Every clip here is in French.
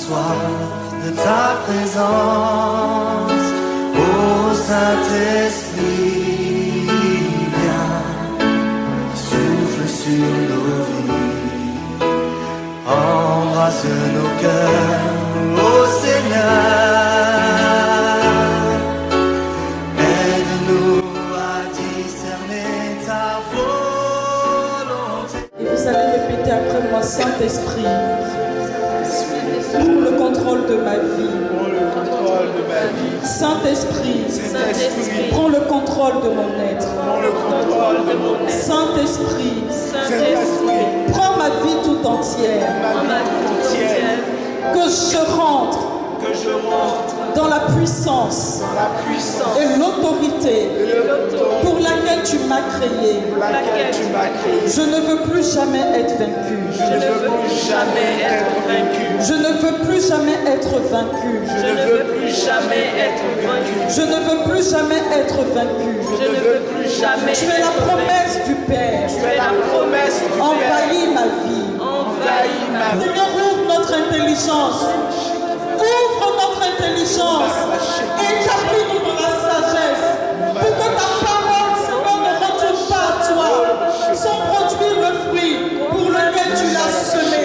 soif de ta présence, ô Saint-Esprit, viens, souffle sur nos vies, embrasse nos cœurs, ô Seigneur, aide-nous à discerner ta volonté. Et vous allez répéter après moi, Saint-Esprit, prends le contrôle de ma vie. Saint-Esprit, prends le contrôle de mon être. Saint-Esprit, prends ma vie tout entière. Que je rentre dans la puissance et l'autorité pour laquelle tu m'as créé. Je ne veux plus jamais être vaincu. Je ne veux plus jamais être vaincu. Je ne veux plus jamais être vaincu. Je ne veux plus jamais être vaincu. Je ne veux plus jamais être vaincu. Je ne veux plus jamais. Tu es la promesse du Père. Tu es la promesse du Père. Envahis ma vie. Envahis ma vie. Seigneur, ouvre notre intelligence. Ouvre notre intelligence. Établis-nous dans la sagesse. Pour que ta parole, Seigneur, ne retourne pas à toi. Sans produire le fruit pour lequel tu l'as semé.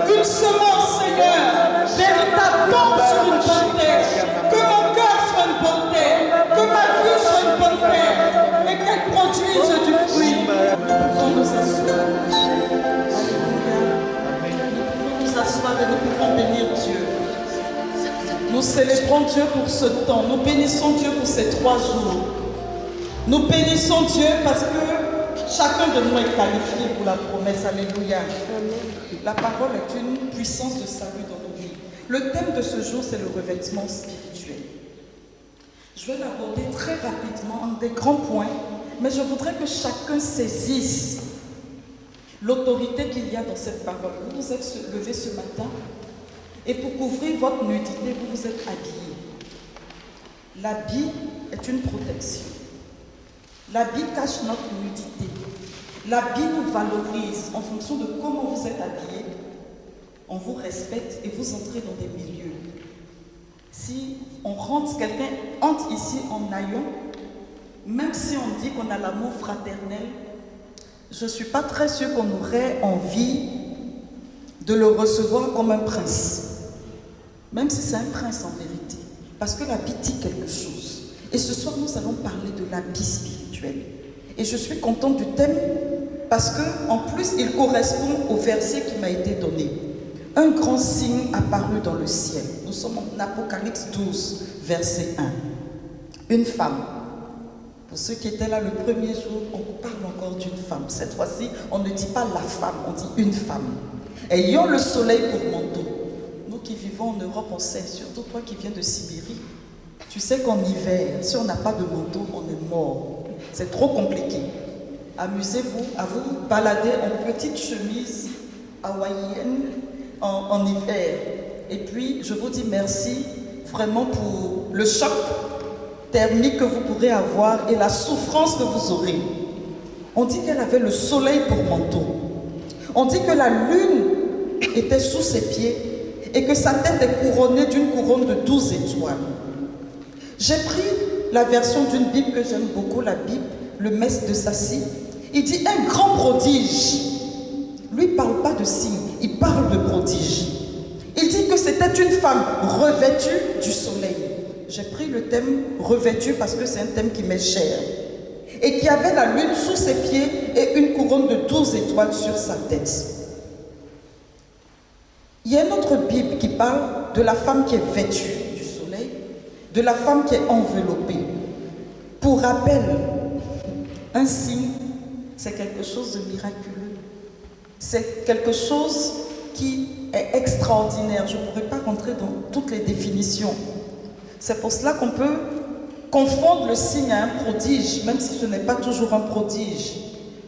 Une semence, Seigneur, véritable, tombe sur une bonne terre. Que mon cœur soit une bonne terre. Que ma vie soit une bonne terre. Et qu'elle produise du fruit. Nous pouvons nous asseoir. Nous asseoir et nous pouvons bénir Dieu. Nous célébrons Dieu pour ce temps. Nous bénissons Dieu pour ces 3 jours. Nous bénissons Dieu parce que chacun de nous est qualifié pour la promesse. Alléluia. La parole est une puissance de salut dans nos vies. Le thème de ce jour, c'est le revêtement spirituel. Je vais l'aborder très rapidement en des grands points, mais je voudrais que chacun saisisse l'autorité qu'il y a dans cette parole. Vous vous êtes levé ce matin et pour couvrir votre nudité, vous vous êtes habillé. L'habit est une protection. L'habit cache notre nudité. L'habit nous valorise en fonction de comment vous êtes habillé. On vous respecte et vous entrez dans des milieux. Si on rentre, quelqu'un entre ici en haillons, même si on dit qu'on a l'amour fraternel, je ne suis pas très sûre qu'on aurait envie de le recevoir comme un prince. Même si c'est un prince en vérité. Parce que l'habit dit quelque chose. Et ce soir, nous allons parler de l'habit spirituel. Et je suis contente du thème parce qu'en plus, il correspond au verset qui m'a été donné. Un grand signe apparut dans le ciel. Nous sommes en Apocalypse 12, verset 1. Une femme. Pour ceux qui étaient là le premier jour, on parle encore d'une femme. Cette fois-ci, on ne dit pas la femme, on dit une femme. Ayant le soleil pour manteau. Nous qui vivons en Europe, on sait, surtout toi qui viens de Sibérie, tu sais qu'en hiver, si on n'a pas de manteau, on est mort. C'est trop compliqué. Amusez-vous à vous balader en petite chemise hawaïenne en hiver. Et puis, je vous dis merci vraiment pour le choc thermique que vous pourrez avoir et la souffrance que vous aurez. On dit qu'elle avait le soleil pour manteau. On dit que la lune était sous ses pieds et que sa tête est couronnée d'une couronne de 12 étoiles. J'ai pris la version d'une Bible que j'aime beaucoup, la Bible, le Mestre de Sassy. Il dit un grand prodige. Lui, il ne parle pas de signe, il parle de prodige. Il dit que c'était une femme revêtue du soleil. J'ai pris le thème revêtue parce que c'est un thème qui m'est cher. Et qui avait la lune sous ses pieds et une couronne de 12 étoiles sur sa tête. Il y a une autre Bible qui parle de la femme qui est vêtue du soleil, de la femme qui est enveloppée. Pour rappel, un signe, c'est quelque chose de miraculeux. C'est quelque chose qui est extraordinaire. Je ne pourrais pas rentrer dans toutes les définitions. C'est pour cela qu'on peut confondre le signe à un prodige, même si ce n'est pas toujours un prodige.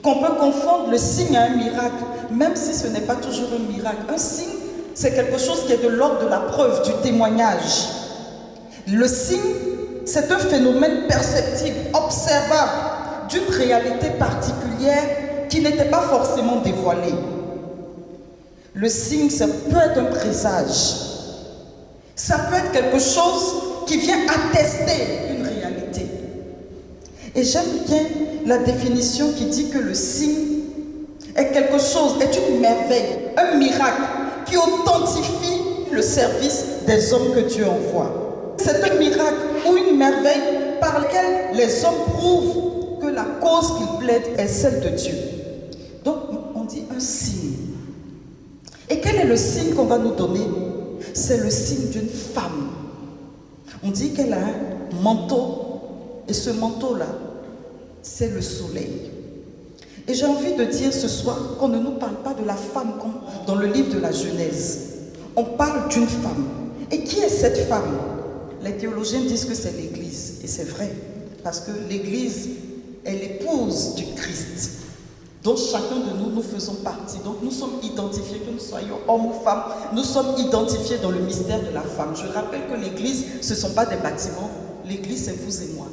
Qu'on peut confondre le signe à un miracle, même si ce n'est pas toujours un miracle. Un signe, c'est quelque chose qui est de l'ordre de la preuve, du témoignage. Le signe, c'est un phénomène perceptible, observable, d'une réalité particulière qui n'était pas forcément dévoilée. Le signe, ça peut être un présage. Ça peut être quelque chose qui vient attester une réalité. Et j'aime bien la définition qui dit que le signe est quelque chose, est une merveille, un miracle qui authentifie le service des hommes que Dieu envoie. C'est un miracle ou une merveille par lequel les hommes prouvent que la cause qu'ils plaident est celle de Dieu. Donc on dit un signe. Et quel est le signe qu'on va nous donner? C'est le signe d'une femme. On dit qu'elle a un manteau, et ce manteau-là, c'est le soleil. Et j'ai envie de dire ce soir qu'on ne nous parle pas de la femme comme dans le livre de la Genèse. On parle d'une femme. Et qui est cette femme? Les théologiens disent que c'est l'Église. Et c'est vrai, parce que l'Église est l'épouse du Christ, dont chacun de nous, nous faisons partie. Donc nous sommes identifiés, que nous soyons hommes ou femmes, nous sommes identifiés dans le mystère de la femme. Je rappelle que l'Église, ce ne sont pas des bâtiments. L'Église, c'est vous et moi.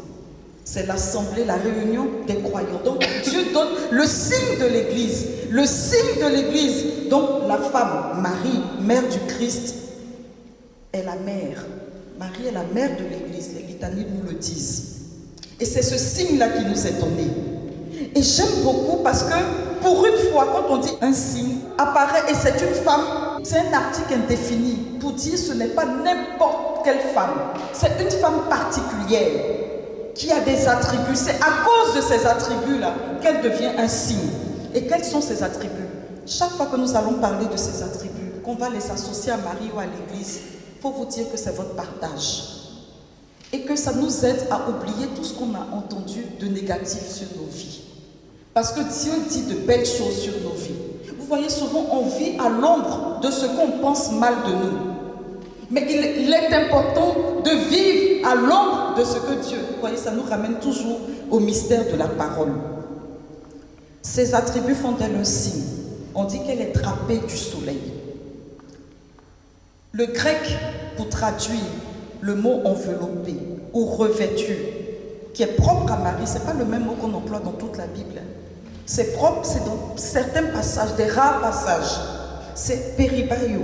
C'est l'assemblée, la réunion des croyants. Donc Dieu donne le signe de l'Église. Le signe de l'Église. Donc la femme, Marie, mère du Christ, est la mère. Marie est la mère de l'Église. Les litanies nous le disent. Et c'est ce signe-là qui nous est donné. Et j'aime beaucoup parce que pour une fois, quand on dit un signe apparaît et c'est une femme, c'est un article indéfini pour dire ce n'est pas n'importe quelle femme. C'est une femme particulière qui a des attributs. C'est à cause de ces attributs-là qu'elle devient un signe. Et quels sont ces attributs? Chaque fois que nous allons parler de ces attributs, qu'on va les associer à Marie ou à l'Église, il faut vous dire que c'est votre partage. Et que ça nous aide à oublier tout ce qu'on a entendu de négatif sur nos vies. Parce que Dieu dit de belles choses sur nos vies. Vous voyez, souvent on vit à l'ombre de ce qu'on pense mal de nous. Mais il est important de vivre à l'ombre de ce que Dieu... Vous voyez, ça nous ramène toujours au mystère de la parole. Ces attributs font d'elle un signe. On dit qu'elle est drapée du soleil. Le grec, pour traduire le mot enveloppé ou revêtu, qui est propre à Marie, ce n'est pas le même mot qu'on emploie dans toute la Bible. C'est propre, c'est dans certains passages, des rares passages. C'est peribaio,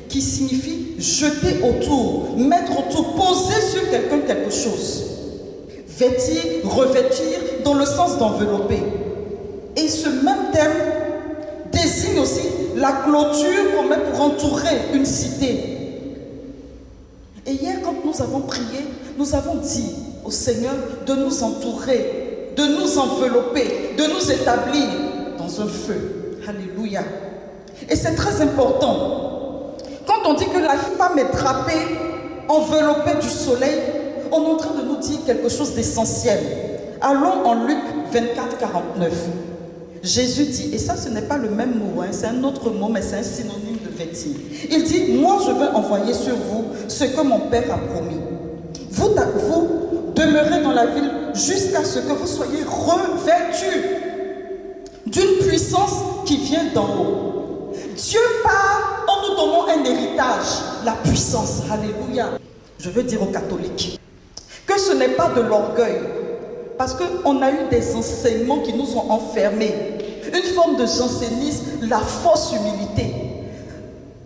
qui signifie jeter autour, mettre autour, poser sur quelqu'un quelque chose. Vêtir, revêtir, dans le sens d'envelopper. Et ce même terme désigne aussi la clôture qu'on met pour entourer une cité. Et hier, quand nous avons prié, nous avons dit au Seigneur de nous entourer, de nous envelopper, de nous établir dans un feu. Alléluia. Et c'est très important. Quand on dit que la femme est drapée, enveloppée du soleil, on est en train de nous dire quelque chose d'essentiel. Allons en Luc 24, 49. Jésus dit, et ça ce n'est pas le même mot, hein, c'est un autre mot, mais c'est un synonyme de vêtir. Il dit, moi je vais envoyer sur vous ce que mon Père a promis. Vous demeurez dans la ville jusqu'à ce que vous soyez revêtus d'une puissance qui vient d'en haut. Dieu part en nous donnant un héritage, la puissance. Alléluia. Je veux dire aux catholiques que ce n'est pas de l'orgueil, parce qu'on a eu des enseignements qui nous ont enfermés. Une forme de jansénisme, la fausse humilité.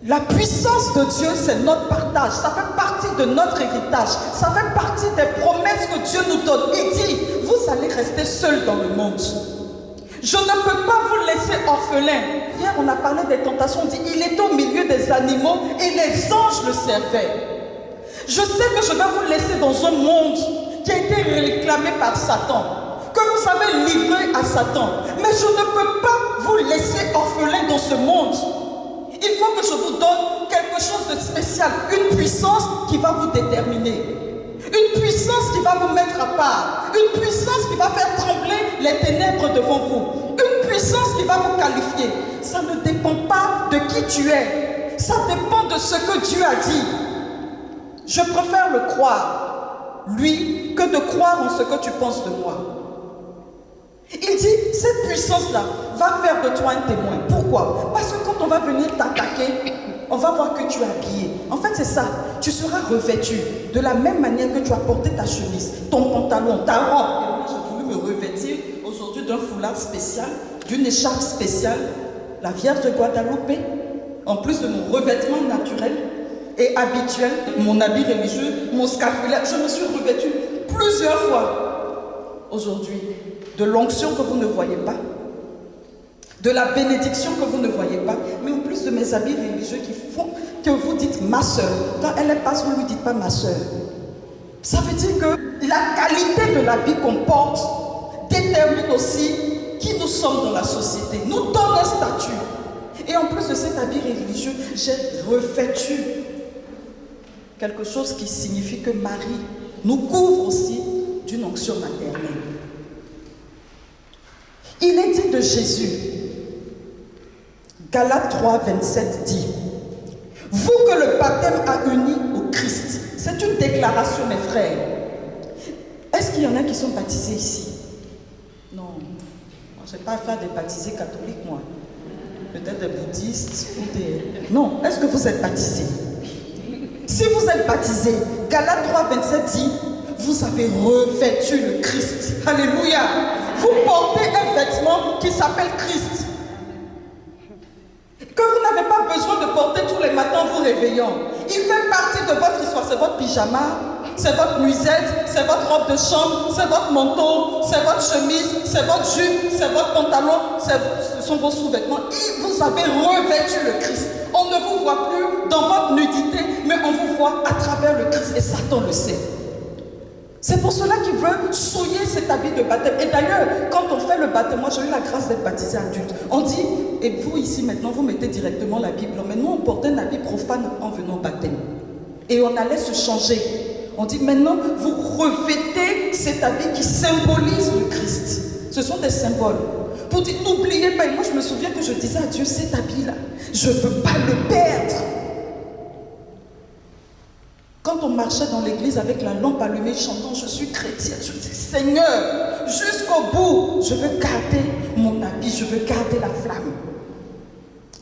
La puissance de Dieu, c'est notre partage. Ça fait partie de notre héritage. Ça fait partie des promesses que Dieu nous donne. Il dit, vous allez rester seuls dans le monde. Je ne peux pas vous laisser orphelins. Hier, on a parlé des tentations. On dit, il était au milieu des animaux et les anges le servaient. Je sais que je vais vous laisser dans un monde qui a été réclamé par Satan, que vous avez livré à Satan. Mais je ne peux pas vous laisser orphelins dans ce monde. Il faut que je vous donne quelque chose de spécial, une puissance qui va vous déterminer, une puissance qui va vous mettre à part, une puissance qui va faire trembler les ténèbres devant vous, une puissance qui va vous qualifier. Ça ne dépend pas de qui tu es, ça dépend de ce que Dieu a dit. Je préfère le croire, lui, que de croire en ce que tu penses de moi. Il dit, cette puissance-là va faire de toi un témoin. Pourquoi? Parce que quand on va venir t'attaquer, on va voir que tu es habillé. En fait, c'est ça. Tu seras revêtu de la même manière que tu as porté ta chemise, ton pantalon, ta robe. Et moi, j'ai voulu me revêtir aujourd'hui d'un foulard spécial, d'une écharpe spéciale, la Vierge de Guadalupe, en plus de mon revêtement naturel. et habituel, mon habit religieux, mon scapulaire, je me suis revêtue plusieurs fois aujourd'hui de l'onction que vous ne voyez pas, de la bénédiction que vous ne voyez pas, mais en plus de mes habits religieux qui font que vous dites ma soeur. Quand elle passe, vous ne lui dites pas ma soeur. Ça veut dire que la qualité de l'habit qu'on porte détermine aussi qui nous sommes dans la société, nous donne un statut. Et en plus de cet habit religieux, j'ai revêtu quelque chose qui signifie que Marie nous couvre aussi d'une onction maternelle. Il est dit de Jésus, Galates 3, 27 dit, vous que le baptême a uni au Christ. C'est une déclaration, mes frères. Est-ce qu'il y en a qui sont baptisés ici? Non. Je n'ai pas affaire des baptisés catholiques, moi. Peut-être des bouddhistes ou des... Non. Est-ce que vous êtes baptisés? Si vous êtes baptisés, Galates 3, 27 dit, vous avez revêtu le Christ. Alléluia. Vous portez un vêtement qui s'appelle Christ. Que vous n'avez pas besoin de porter tous les matins en vous réveillant. Il fait partie de votre histoire. C'est votre pyjama, c'est votre nuisette, c'est votre robe de chambre, c'est votre manteau, c'est votre chemise, c'est votre jupe, c'est votre pantalon, ce sont vos sous-vêtements. Et vous avez revêtu le Christ. On ne vous voit plus dans votre nudité, mais on vous voit à travers le Christ. Et Satan le sait. C'est pour cela qu'il veut souiller cet habit de baptême. Et d'ailleurs, quand on fait le baptême, moi j'ai eu la grâce d'être baptisé adulte. On dit, et vous ici maintenant, vous mettez directement la Bible. Mais nous, on portait un habit profane en venant au baptême. Et on allait se changer. On dit, maintenant, vous revêtez cet habit qui symbolise le Christ. Ce sont des symboles. Pour dire, n'oubliez pas, et moi je me souviens que je disais à Dieu, cet habit-là, je ne veux pas le perdre. Quand on marchait dans l'église avec la lampe allumée, chantant, je suis chrétienne, je dis, Seigneur, jusqu'au bout, je veux garder mon habit, je veux garder la flamme.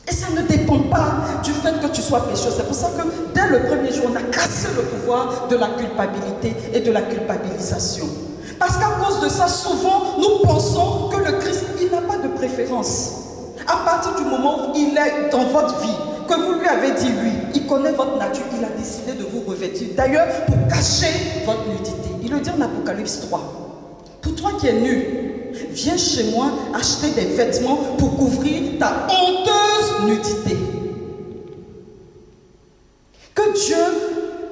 Et ça ne dépend pas du fait que tu sois pécheur. C'est pour ça que dès le premier jour, on a cassé le pouvoir de la culpabilité et de la culpabilisation. Parce qu'à cause de ça, souvent, nous pensons que le Christ, il n'a pas de préférence. À partir du moment où il est dans votre vie, que vous lui avez dit lui, il connaît votre nature, il a décidé de vous revêtir. D'ailleurs, pour cacher votre nudité. Il le dit en Apocalypse 3. Pour toi qui es nu, viens chez moi acheter des vêtements pour couvrir ta honteuse nudité. Que Dieu,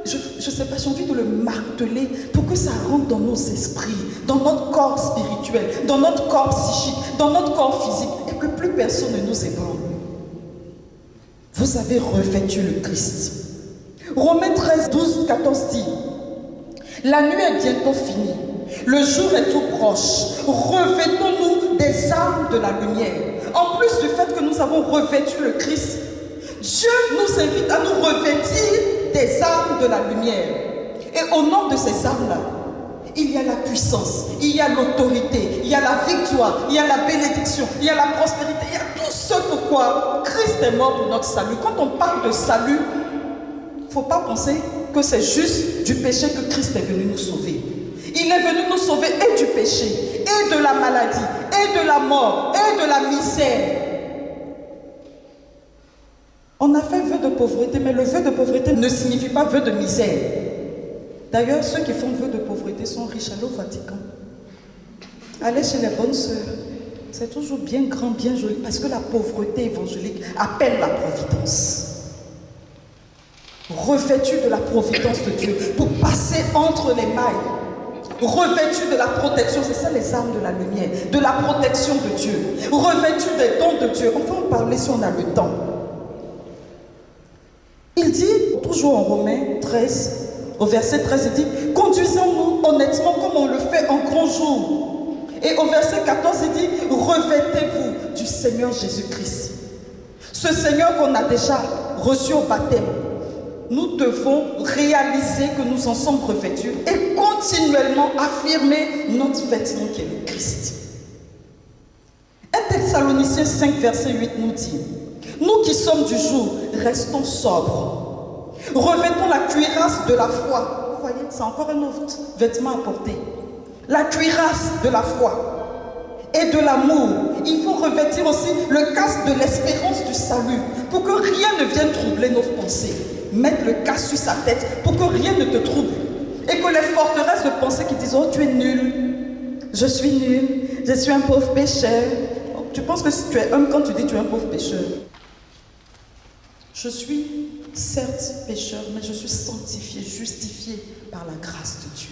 je ne sais pas, j'ai envie de le marteler pour que ça rentre dans nos esprits, dans notre corps spirituel, dans notre corps psychique, dans notre corps physique, et que plus personne ne nous ébranle. Vous avez revêtu le Christ. Romains 13, 12, 14 dit, la nuit est bientôt finie, le jour est tout proche. Revêtons-nous des armes de la lumière. En plus du fait que nous avons revêtu le Christ, Dieu nous invite à nous revêtir des armes de la lumière. Et au nom de ces armes-là, il y a la puissance, il y a l'autorité, il y a la victoire, il y a la bénédiction, il y a la prospérité, il y a tout ce pourquoi Christ est mort pour notre salut. Quand on parle de salut, il ne faut pas penser que c'est juste du péché que Christ est venu nous sauver. Il est venu nous sauver et du péché, et de la maladie, et de la mort, et de la misère. On a fait vœu de pauvreté, mais le vœu de pauvreté ne signifie pas vœu de misère. D'ailleurs, ceux qui font vœu de pauvreté sont riches. Allez au Vatican. Allez chez les bonnes sœurs. C'est toujours bien grand, bien joli, parce que la pauvreté évangélique appelle la providence. Revêtu de la providence de Dieu, pour passer entre les mailles. Revêtu de la protection, c'est ça les armes de la lumière, de la protection de Dieu. Revêtu des dons de Dieu. On va en parler si on a le temps. Il dit, toujours en Romains 13, au verset 13, il dit, conduisons-nous honnêtement comme on le fait en grand jour. Et au verset 14, il dit, revêtez-vous du Seigneur Jésus-Christ. Ce Seigneur qu'on a déjà reçu au baptême, nous devons réaliser que nous en sommes revêtus et continuellement affirmer notre vêtement qui est le Christ. 1 Thessaloniciens 5, verset 8 nous dit, nous qui sommes du jour, restons sobres. Revêtons la cuirasse de la foi. Vous voyez, c'est encore un autre vêtement à porter. La cuirasse de la foi et de l'amour. Il faut revêtir aussi le casque de l'espérance du salut pour que rien ne vienne troubler nos pensées. mettre le casque sur sa tête pour que rien ne te trouble. Et que les forteresses de pensée qui disent, oh tu es nul, je suis nul, je suis un pauvre pécheur. Oh, tu penses que tu es homme quand tu dis tu es un pauvre pécheur. Je suis certes pécheur, mais je suis sanctifié, justifié par la grâce de Dieu.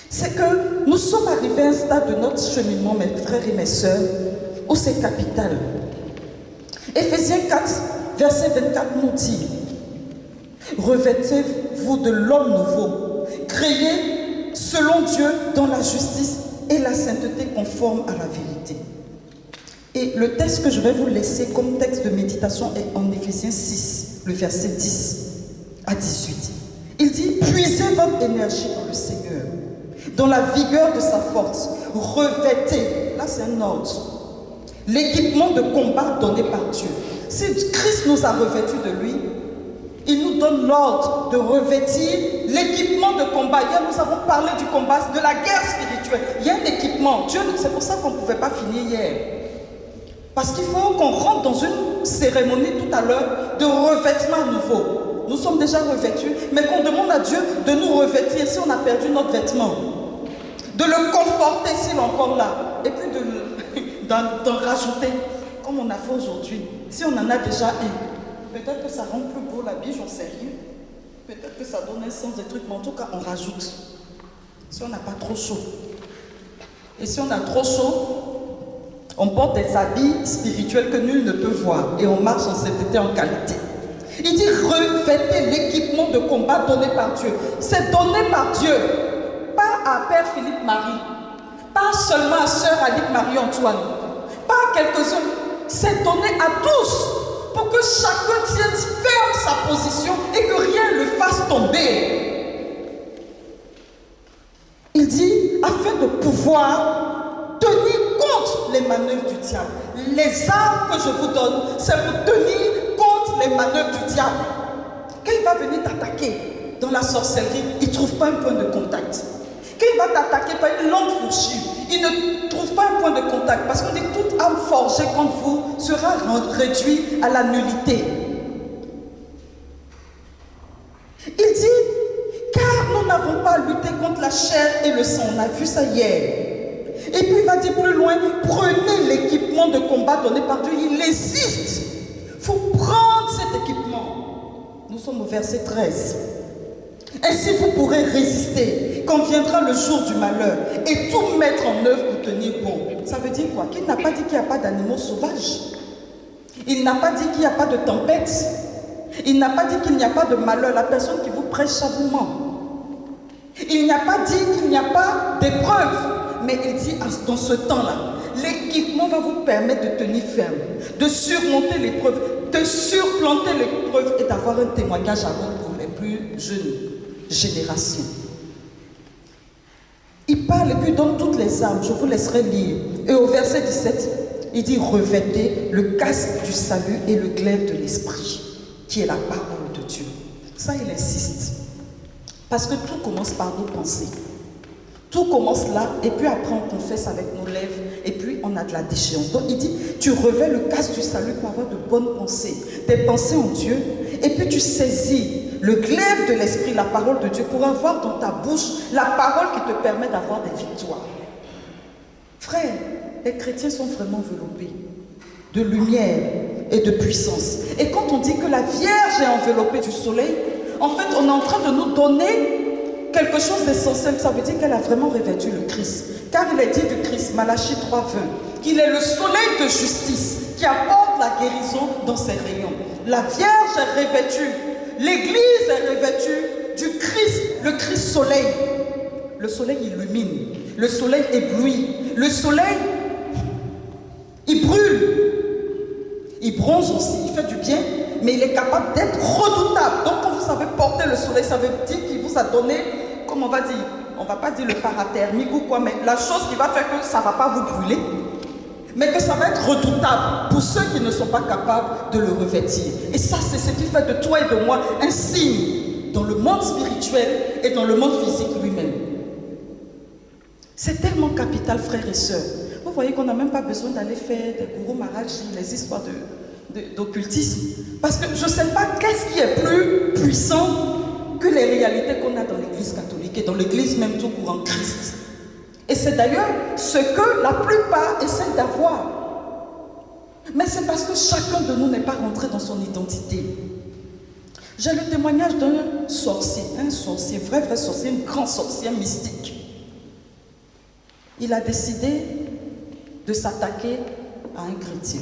C'est que nous sommes arrivés à un stade de notre cheminement, mes frères et mes sœurs, où c'est capital. Éphésiens 4, verset 24 nous dit, revêtez-vous de l'homme nouveau, créé selon Dieu dans la justice et la sainteté conforme à la vérité. Et le texte que je vais vous laisser comme texte de méditation est en Éphésiens 6, le verset 10 à 18. Il dit, puisez votre énergie dans le Seigneur, dans la vigueur de sa force, revêtez, là c'est un ordre, l'équipement de combat donné par Dieu. Si Christ nous a revêtus de lui, il nous donne l'ordre de revêtir l'équipement de combat. Hier, nous avons parlé du combat, de la guerre spirituelle. Il y a un équipement. Dieu, c'est pour ça qu'on ne pouvait pas finir hier. Parce qu'il faut qu'on rentre dans une cérémonie tout à l'heure de revêtement nouveau. Nous sommes déjà revêtus, mais qu'on demande à Dieu de nous revêtir si on a perdu notre vêtement. De le conforter s'il est encore là. Et puis d'en rajouter, comme on a fait aujourd'hui. Si on en a déjà un, peut-être que ça rend plus beau l'habit, j'en sais rien. Peut-être que ça donne un sens des trucs, mais en tout cas, on rajoute. Si on n'a pas trop chaud. Et si on a trop chaud, on porte des habits spirituels que nul ne peut voir. Et on marche en sainteté, en qualité. Il dit revêtez l'équipement de combat donné par Dieu. C'est donné par Dieu. Pas à Père Philippe Marie. Pas seulement à Sœur Alice Marie Antoine. Pas à quelques-uns. C'est donné à tous. Pour que chacun tienne ferme sa position et que rien ne le fasse tomber. Il dit, afin de pouvoir tenir compte les manœuvres du diable. Les armes que je vous donne, c'est pour tenir compte les manœuvres du diable. Quand il va venir t'attaquer dans la sorcellerie, il ne trouve pas un point de contact. Quand il va t'attaquer par une langue fourchue, il ne trouve pas un point de contact. Parce qu'on dit que toute âme forgée contre vous sera réduite à la nullité. Il dit, car nous n'avons pas à lutter contre la chair et le sang. On a vu ça hier. Et puis il va dire plus loin, prenez l'équipement de combat donné par Dieu. Il insiste. Il faut prendre cet équipement. Nous sommes au verset 13. Ainsi vous pourrez résister quand viendra le jour du malheur et tout mettre en œuvre pour tenir bon. Ça veut dire quoi? Qu'il n'a pas dit qu'il n'y a pas d'animaux sauvages. Il n'a pas dit qu'il n'y a pas de tempête. Il n'a pas dit qu'il n'y a pas de malheur. La personne qui vous prêche ça vous ment. Il n'a pas dit qu'il n'y a pas d'épreuve. Mais il dit dans ce temps-là, l'équipement va vous permettre de tenir ferme, de surmonter l'épreuve, de surplanter l'épreuve et d'avoir un témoignage à rendre pour les plus jeunes générations. Il parle et puis donne toutes les armes. Je vous laisserai lire. Et au verset 17, il dit revêtez le casque du salut et le glaive de l'esprit, qui est la parole de Dieu. Ça, il insiste. Parce que tout commence par nos pensées. Tout commence là, et puis après on confesse avec nos lèvres, et puis on a de la déchéance. Donc il dit, tu revêts le casque du salut pour avoir de bonnes pensées, des pensées en Dieu, et puis tu saisis le glaive de l'esprit, la parole de Dieu, pour avoir dans ta bouche la parole qui te permet d'avoir des victoires. Frères, les chrétiens sont vraiment enveloppés de lumière et de puissance. Et quand on dit que la Vierge est enveloppée du soleil, en fait on est en train de nous donner quelque chose d'essentiel. Ça veut dire qu'elle a vraiment revêtu le Christ. Car il est dit du Christ, Malachie 3:20, qu'il est le soleil de justice qui apporte la guérison dans ses rayons. La Vierge est revêtue, l'Église est revêtue du Christ, le Christ soleil. Le soleil illumine, le soleil éblouit, le soleil, il brûle, il bronze aussi, il fait du bien, mais il est capable d'être redoutable. Donc quand vous savez porter le soleil, ça veut dire qu'il vous a donné, comme on va dire, on ne va pas dire le parathermique ou quoi, mais la chose qui va faire que ça ne va pas vous brûler, mais que ça va être redoutable pour ceux qui ne sont pas capables de le revêtir. Et ça, c'est ce qui fait de toi et de moi un signe dans le monde spirituel et dans le monde physique lui-même. C'est tellement capital, frères et sœurs. Vous voyez qu'on n'a même pas besoin d'aller faire des gourou Maharaji, les histoires d'occultisme. Parce que je ne sais pas qu'est-ce qui est plus puissant que les réalités qu'on a dans l'église catholique et dans l'église même tout court en Christ. Et c'est d'ailleurs ce que la plupart essaient d'avoir. Mais c'est parce que chacun de nous n'est pas rentré dans son identité. J'ai le témoignage d'un sorcier, vrai sorcier, un grand sorcier mystique. Il a décidé de s'attaquer à un chrétien.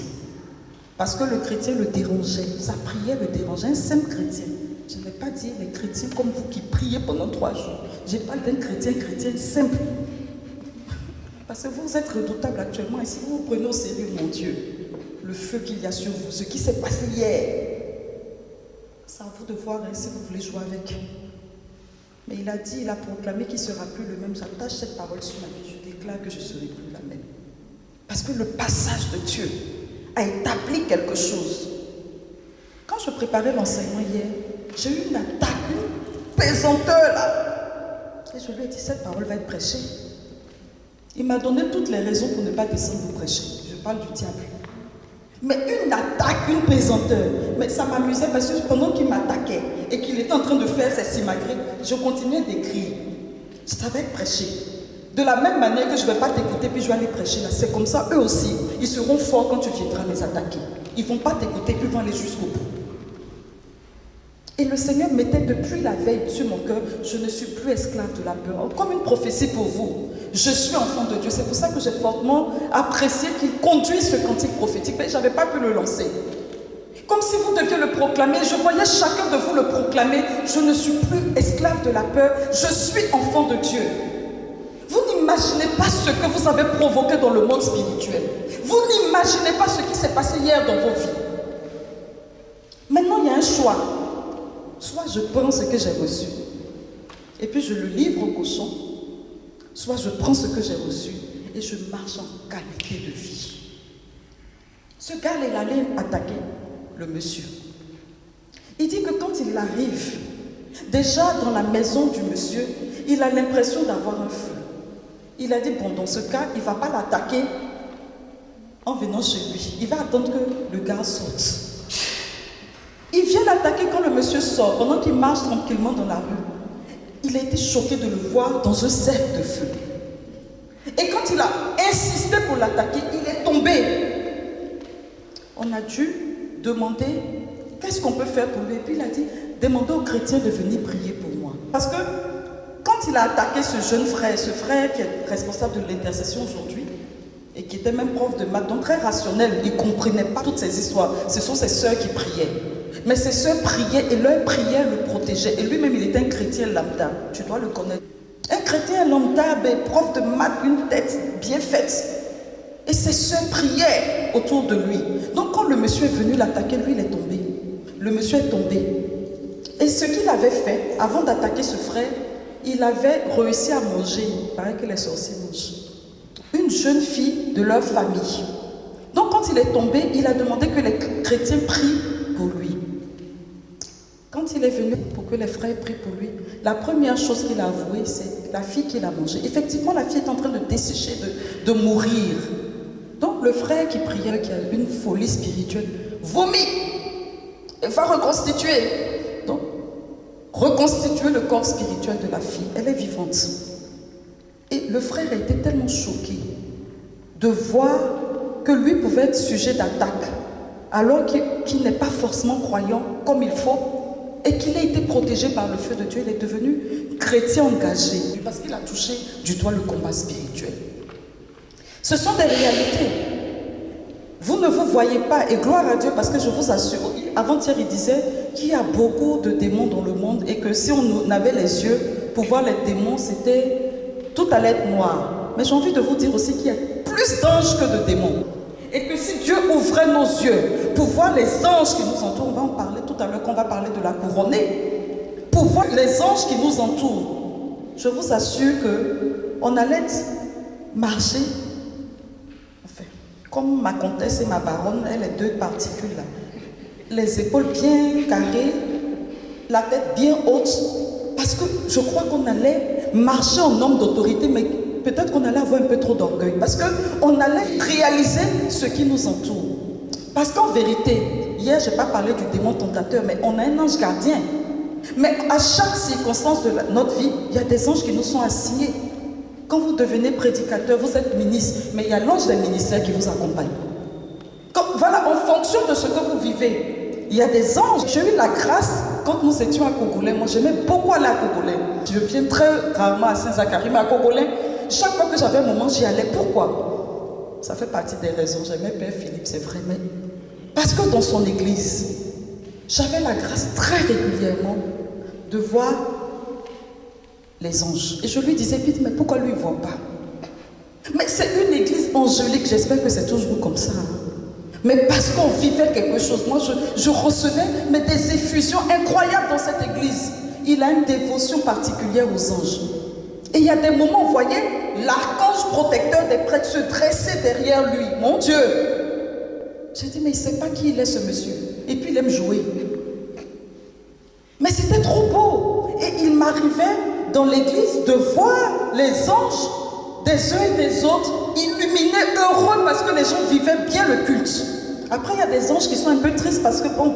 Parce que le chrétien le dérangeait, sa prière le dérangeait, un simple chrétien. Je ne vais pas dire les chrétiens comme vous qui priez pendant 3 jours. Je parle d'un chrétien simple. Parce que vous êtes redoutable actuellement et si vous vous prenez au sérieux, mon Dieu, le feu qu'il y a sur vous, ce qui s'est passé hier, c'est à vous de voir si vous voulez jouer avec. Mais il a dit, il a proclamé qu'il ne sera plus le même. J'attache cette parole sur ma vie, je déclare que je ne serai plus la même. Parce que le passage de Dieu a établi quelque chose. Quand je préparais l'enseignement hier, j'ai eu une attaque, une pesanteur là. Et je lui ai dit, cette parole va être prêchée. Il m'a donné toutes les raisons pour ne pas descendre pour prêcher. Je parle du diable. Mais une attaque, une pesanteur. Mais ça m'amusait parce que pendant qu'il m'attaquait et qu'il était en train de faire ses simagrées, je continuais d'écrire. Je savais prêcher. De la même manière que je ne vais pas t'écouter puis je vais aller prêcher là. C'est comme ça, eux aussi, ils seront forts quand tu viendras les attaquer. Ils ne vont pas t'écouter puis ils vont aller jusqu'au bout. Et le Seigneur mettait depuis la veille sur mon cœur, je ne suis plus esclave de la peur. Comme une prophétie pour vous. Je suis enfant de Dieu. C'est pour ça que j'ai fortement apprécié qu'il conduise ce cantique prophétique. Mais je n'avais pas pu le lancer. Comme si vous deviez le proclamer. Je voyais chacun de vous le proclamer. Je ne suis plus esclave de la peur. Je suis enfant de Dieu. Vous n'imaginez pas ce que vous avez provoqué dans le monde spirituel. Vous n'imaginez pas ce qui s'est passé hier dans vos vies. Maintenant, il y a un choix. Soit je prends ce que j'ai reçu et puis je le livre au cochon, soit je prends ce que j'ai reçu et je marche en qualité de vie. Ce gars, il allait attaquer le monsieur. Il dit que quand il arrive, déjà dans la maison du monsieur, il a l'impression d'avoir un feu. Il a dit, bon, dans ce cas, il ne va pas l'attaquer en venant chez lui. Il va attendre que le gars sorte. Il vient l'attaquer quand le monsieur sort, pendant qu'il marche tranquillement dans la rue. Il a été choqué de le voir dans un cercle de feu. Et quand il a insisté pour l'attaquer, il est tombé. On a dû demander qu'est-ce qu'on peut faire pour lui. Et puis il a dit, demandez aux chrétiens de venir prier pour moi. Parce que quand il a attaqué ce jeune frère, ce frère qui est responsable de l'intercession aujourd'hui, et qui était même prof de maths, donc très rationnel, il ne comprenait pas toutes ces histoires. Ce sont ses sœurs qui priaient. Mais ses sœurs priaient et leur prière le protégeait. Et lui-même, il était un chrétien lambda. Tu dois le connaître. Un chrétien lambda, prof de maths, une tête bien faite. Et ses sœurs priaient autour de lui. Donc quand le monsieur est venu l'attaquer, lui, il est tombé. Le monsieur est tombé. Et ce qu'il avait fait, avant d'attaquer ce frère, il avait réussi à manger. Il paraît que les sorciers mangent. Une jeune fille de leur famille. Donc quand il est tombé, il a demandé que les chrétiens prient pour lui. Quand il est venu pour que les frères prient pour lui, la première chose qu'il a avouée, c'est la fille qu'il a mangée. Effectivement, la fille est en train de dessécher, de mourir. Donc le frère qui priait, qui a une folie spirituelle, vomit et va reconstituer. Donc, reconstituer le corps spirituel de la fille. Elle est vivante. Et le frère a été tellement choqué de voir que lui pouvait être sujet d'attaque, alors qu'il n'est pas forcément croyant comme il faut, et qu'il a été protégé par le feu de Dieu. Il est devenu chrétien engagé, parce qu'il a touché du doigt le combat spirituel. Ce sont des réalités. Vous ne vous voyez pas, et gloire à Dieu, parce que je vous assure, avant-hier il disait qu'il y a beaucoup de démons dans le monde, et que si on avait les yeux pour voir les démons, tout allait être noir. Mais j'ai envie de vous dire aussi qu'il y a plus d'anges que de démons. Et que si Dieu ouvrait nos yeux pour voir les anges qui nous entourent, on va en parler tout à l'heure, qu'on va parler de la couronnée, pour voir les anges qui nous entourent, je vous assure qu'on allait marcher, enfin, comme ma comtesse et ma baronne, elle est deux particules là, les épaules bien carrées, la tête bien haute, parce que je crois qu'on allait marcher en homme d'autorité, mais peut-être qu'on allait avoir un peu trop d'orgueil, parce qu'on allait réaliser ce qui nous entoure. Parce qu'en vérité, hier, je n'ai pas parlé du démon tentateur, mais on a un ange gardien. Mais à chaque circonstance de notre vie, il y a des anges qui nous sont assignés. Quand vous devenez prédicateur, vous êtes ministre, mais il y a l'ange des ministères qui vous accompagne. Voilà, en fonction de ce que vous vivez, il y a des anges. J'ai eu la grâce, quand nous étions à Cogolin, moi j'aimais beaucoup aller à Cogolin. Je viens très rarement à Saint-Zacharie, mais à Cogolin, chaque fois que j'avais un moment, j'y allais. Pourquoi? Ça fait partie des raisons. J'aimais Père Philippe, c'est vrai, mais parce que dans son église, j'avais la grâce très régulièrement de voir les anges. Et je lui disais, mais pourquoi lui ne voit pas? Mais c'est une église angélique, j'espère que c'est toujours comme ça. Mais parce qu'on vivait quelque chose, moi je recevais des effusions incroyables dans cette église. Il a une dévotion particulière aux anges. Et il y a des moments, vous voyez, l'archange protecteur des prêtres se dressait derrière lui. Mon Dieu! J'ai dit, mais il ne sait pas qui il est ce monsieur. Et puis il aime jouer. Mais c'était trop beau. Et il m'arrivait dans l'église de voir les anges des uns et des autres illuminés, heureux parce que les gens vivaient bien le culte. Après, il y a des anges qui sont un peu tristes parce que bon,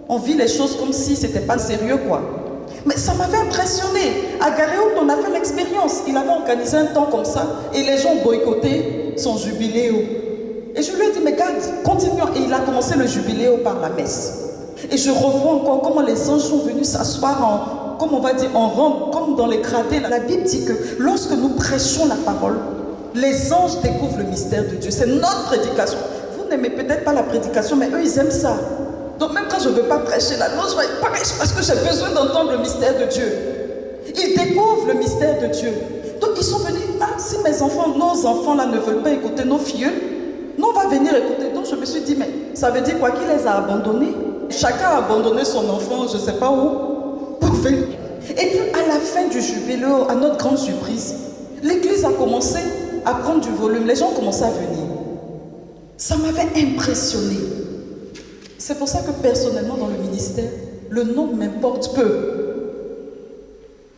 on vit les choses comme si c'était pas sérieux quoi. Mais ça m'avait impressionné. À Garéoult, on a fait l'expérience. Il avait organisé un temps comme ça et les gens boycottaient son jubiléo. Et je lui ai dit, mais garde, continuons. Et il a commencé le jubiléo par la messe. Et je revois encore comment les anges sont venus s'asseoir comme on va dire, en rang, comme dans les gradés. La Bible dit que lorsque nous prêchons la parole, les anges découvrent le mystère de Dieu. C'est notre prédication. Vous n'aimez peut-être pas la prédication, mais eux, ils aiment ça. Donc même quand je ne veux pas prêcher la langue, je vais prêcher parce que j'ai besoin d'entendre le mystère de Dieu. Ils découvrent le mystère de Dieu. Donc ils sont venus, si mes enfants, nos enfants là ne veulent pas écouter nos filles, nous on va venir écouter. Donc je me suis dit, mais ça veut dire quoi qu'il les a abandonnés? Chacun a abandonné son enfant, je ne sais pas où. Et puis à la fin du jubiléo, à notre grande surprise, l'église a commencé à prendre du volume. Les gens ont commencé à venir. Ça m'avait impressionné. C'est pour ça que personnellement dans le ministère, le nom m'importe peu.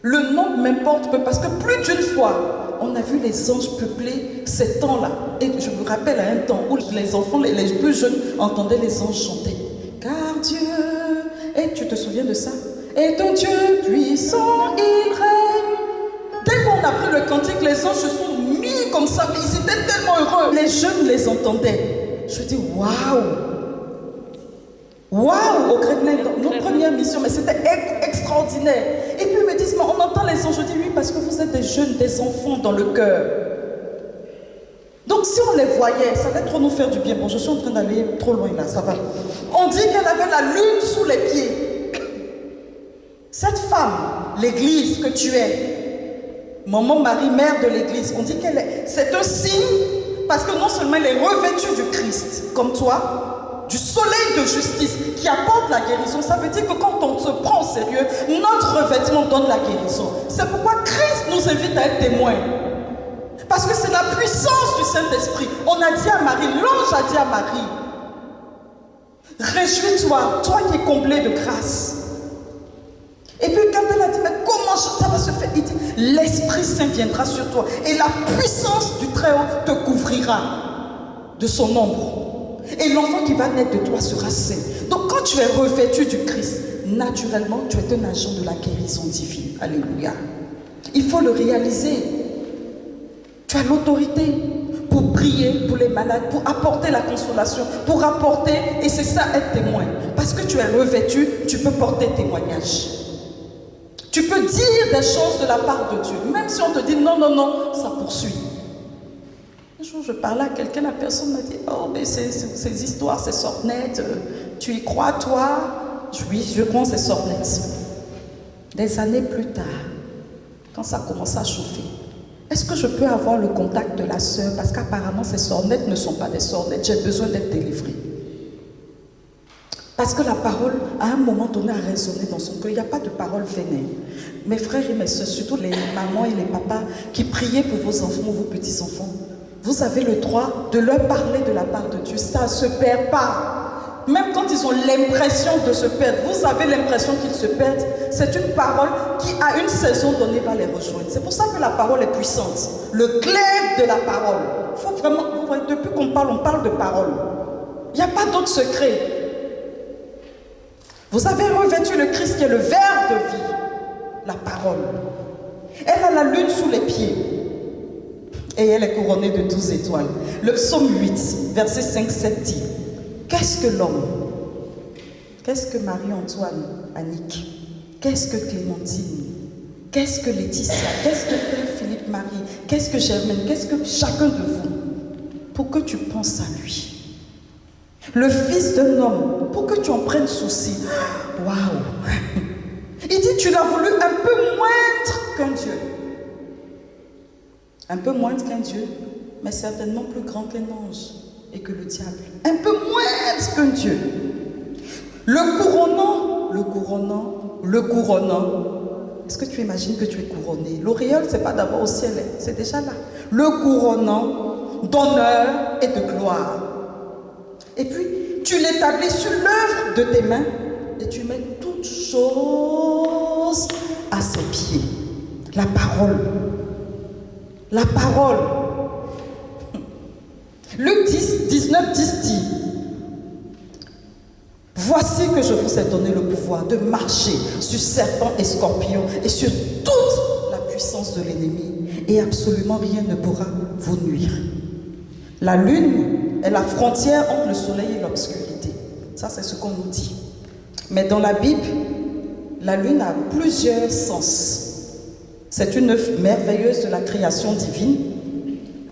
Le nom m'importe peu parce que plus d'une fois, on a vu les anges peupler ces temps-là. Et je me rappelle à un temps où les enfants, les plus jeunes, entendaient les anges chanter. Car Dieu, et tu te souviens de ça? Et ton Dieu puissant, il règne. Dès qu'on a pris le cantique, les anges se sont mis comme ça, mais ils étaient tellement heureux. Les jeunes les entendaient. Je dis, waouh! Waouh! Au Kremlin, notre première mission, mais c'était extraordinaire. Et puis ils me disent, mais on entend les anges. Je dis, oui, parce que vous êtes des jeunes, des enfants dans le cœur. Donc si on les voyait, ça allait trop nous faire du bien. Bon, je suis en train d'aller trop loin là, ça va. On dit qu'elle avait la lune sous les pieds. Cette femme, l'église que tu es, maman Marie, mère de l'église, on dit qu'elle est, c'est un signe parce que non seulement elle est revêtue du Christ, comme toi, du soleil de justice qui apporte la guérison. Ça veut dire que quand on se prend au sérieux, notre revêtement donne la guérison. C'est pourquoi Christ nous invite à être témoins. Parce que c'est la puissance du Saint-Esprit. On a dit à Marie, l'ange a dit à Marie, réjouis-toi, toi qui es comblée de grâce. Et puis quand elle a dit, mais comment ça va se faire? Il dit, l'Esprit Saint viendra sur toi et la puissance du Très-Haut te couvrira de son ombre. Et l'enfant qui va naître de toi sera saint. Donc quand tu es revêtu du Christ, naturellement, tu es un agent de la guérison divine. Alléluia. Il faut le réaliser. Tu as l'autorité pour prier pour les malades, pour apporter la consolation, pour apporter, et c'est ça être témoin. Parce que tu es revêtu, tu peux porter témoignage. Tu peux dire des choses de la part de Dieu. Même si on te dit non, non, non, ça poursuit. Un jour, je parlais à quelqu'un, la personne m'a dit, oh, mais ces histoires, ces sornettes, tu y crois, toi? Oui, je crois ces sornettes. Des années plus tard, quand ça commence à chauffer, est-ce que je peux avoir le contact de la sœur? Parce qu'apparemment, ces sornettes ne sont pas des sornettes. J'ai besoin d'être délivrée. Parce que la parole, à un moment donné, a résonné dans son cœur. Il n'y a pas de parole vénère. Mes frères et mes soeurs, surtout les mamans et les papas qui priez pour vos enfants ou vos petits-enfants, vous avez le droit de leur parler de la part de Dieu. Ça ne se perd pas. Même quand ils ont l'impression de se perdre, vous avez l'impression qu'ils se perdent, c'est une parole qui, à une saison donnée, va les rejoindre. C'est pour ça que la parole est puissante. Le glaive de la parole. Il faut vraiment, depuis qu'on parle, on parle de parole. Il n'y a pas d'autre secret. Vous avez revêtu le Christ qui est le verre de vie, la parole. Elle a la lune sous les pieds et elle est couronnée de 12 étoiles. Le psaume 8, verset 5-7 dit: qu'est-ce que l'homme? Qu'est-ce que Marie-Antoine, Annick? Qu'est-ce que Clémentine? Qu'est-ce que Laetitia? Qu'est-ce que Philippe Marie? Qu'est-ce que Germaine? Qu'est-ce que chacun de vous? Pour que tu penses à lui. Le fils d'un homme, pour que tu en prennes souci. Waouh! Il dit: tu l'as voulu un peu moindre qu'un Dieu. Un peu moindre qu'un Dieu, mais certainement plus grand qu'un ange et que le diable. Un peu moindre qu'un Dieu. Le couronnant. Est-ce que tu imagines que tu es couronné? L'auréole, ce n'est pas d'abord au ciel, c'est déjà là. Le couronnant d'honneur et de gloire. Et puis, tu l'établis sur l'œuvre de tes mains et tu mets toutes choses à ses pieds. La parole. La parole. Luc 10, 19, 10 dit: voici que je vous ai donné le pouvoir de marcher sur serpents et scorpions et sur toute la puissance de l'ennemi, et absolument rien ne pourra vous nuire. La lune est la frontière entre le soleil et l'obscurité. Ça, c'est ce qu'on nous dit. Mais dans la Bible, la lune a plusieurs sens. C'est une œuvre merveilleuse de la création divine.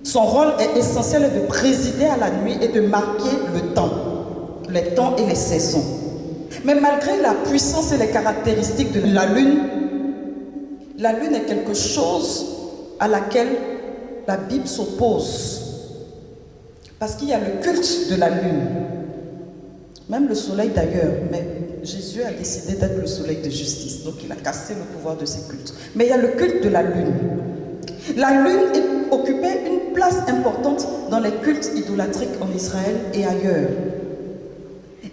Son rôle est essentiel de présider à la nuit et de marquer le temps et les saisons. Mais malgré la puissance et les caractéristiques de la lune est quelque chose à laquelle la Bible s'oppose. Parce qu'il y a le culte de la lune. Même le soleil d'ailleurs, mais Jésus a décidé d'être le soleil de justice. Donc il a cassé le pouvoir de ses cultes. Mais il y a le culte de la lune. La lune occupait une place importante dans les cultes idolâtriques en Israël et ailleurs.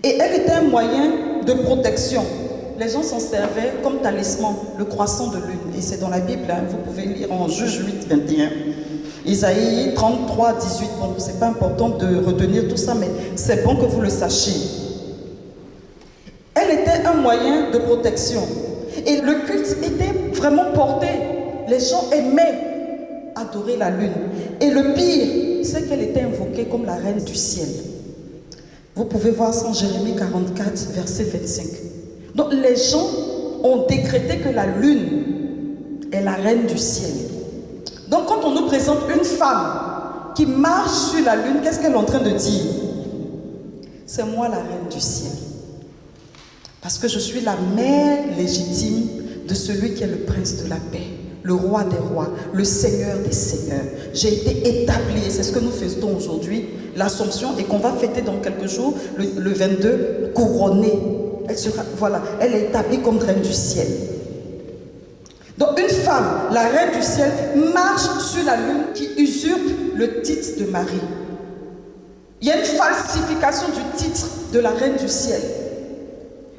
Et elle était un moyen de protection. Les gens s'en servaient comme talisman, le croissant de lune. Et c'est dans la Bible, hein, vous pouvez lire en Juge 8, 21. Isaïe 33, 18. Bon, c'est pas important de retenir tout ça, mais c'est bon que vous le sachiez. Elle était un moyen de protection. Et le culte était vraiment porté. Les gens aimaient adorer la lune. Et le pire, c'est qu'elle était invoquée comme la reine du ciel. Vous pouvez voir ça en Jérémie 44, verset 25. Donc les gens ont décrété que la lune est la reine du ciel. Donc quand on nous présente une femme qui marche sur la lune, qu'est-ce qu'elle est en train de dire? C'est moi la reine du ciel. Parce que je suis la mère légitime de celui qui est le prince de la paix, le roi des rois, le seigneur des seigneurs. J'ai été établie, et c'est ce que nous faisons aujourd'hui, l'Assomption, et qu'on va fêter dans quelques jours, le 22, couronnée. Elle est établie comme reine du ciel. Donc une femme, la reine du ciel, marche sur la lune qui usurpe le titre de Marie. Il y a une falsification du titre de la reine du ciel.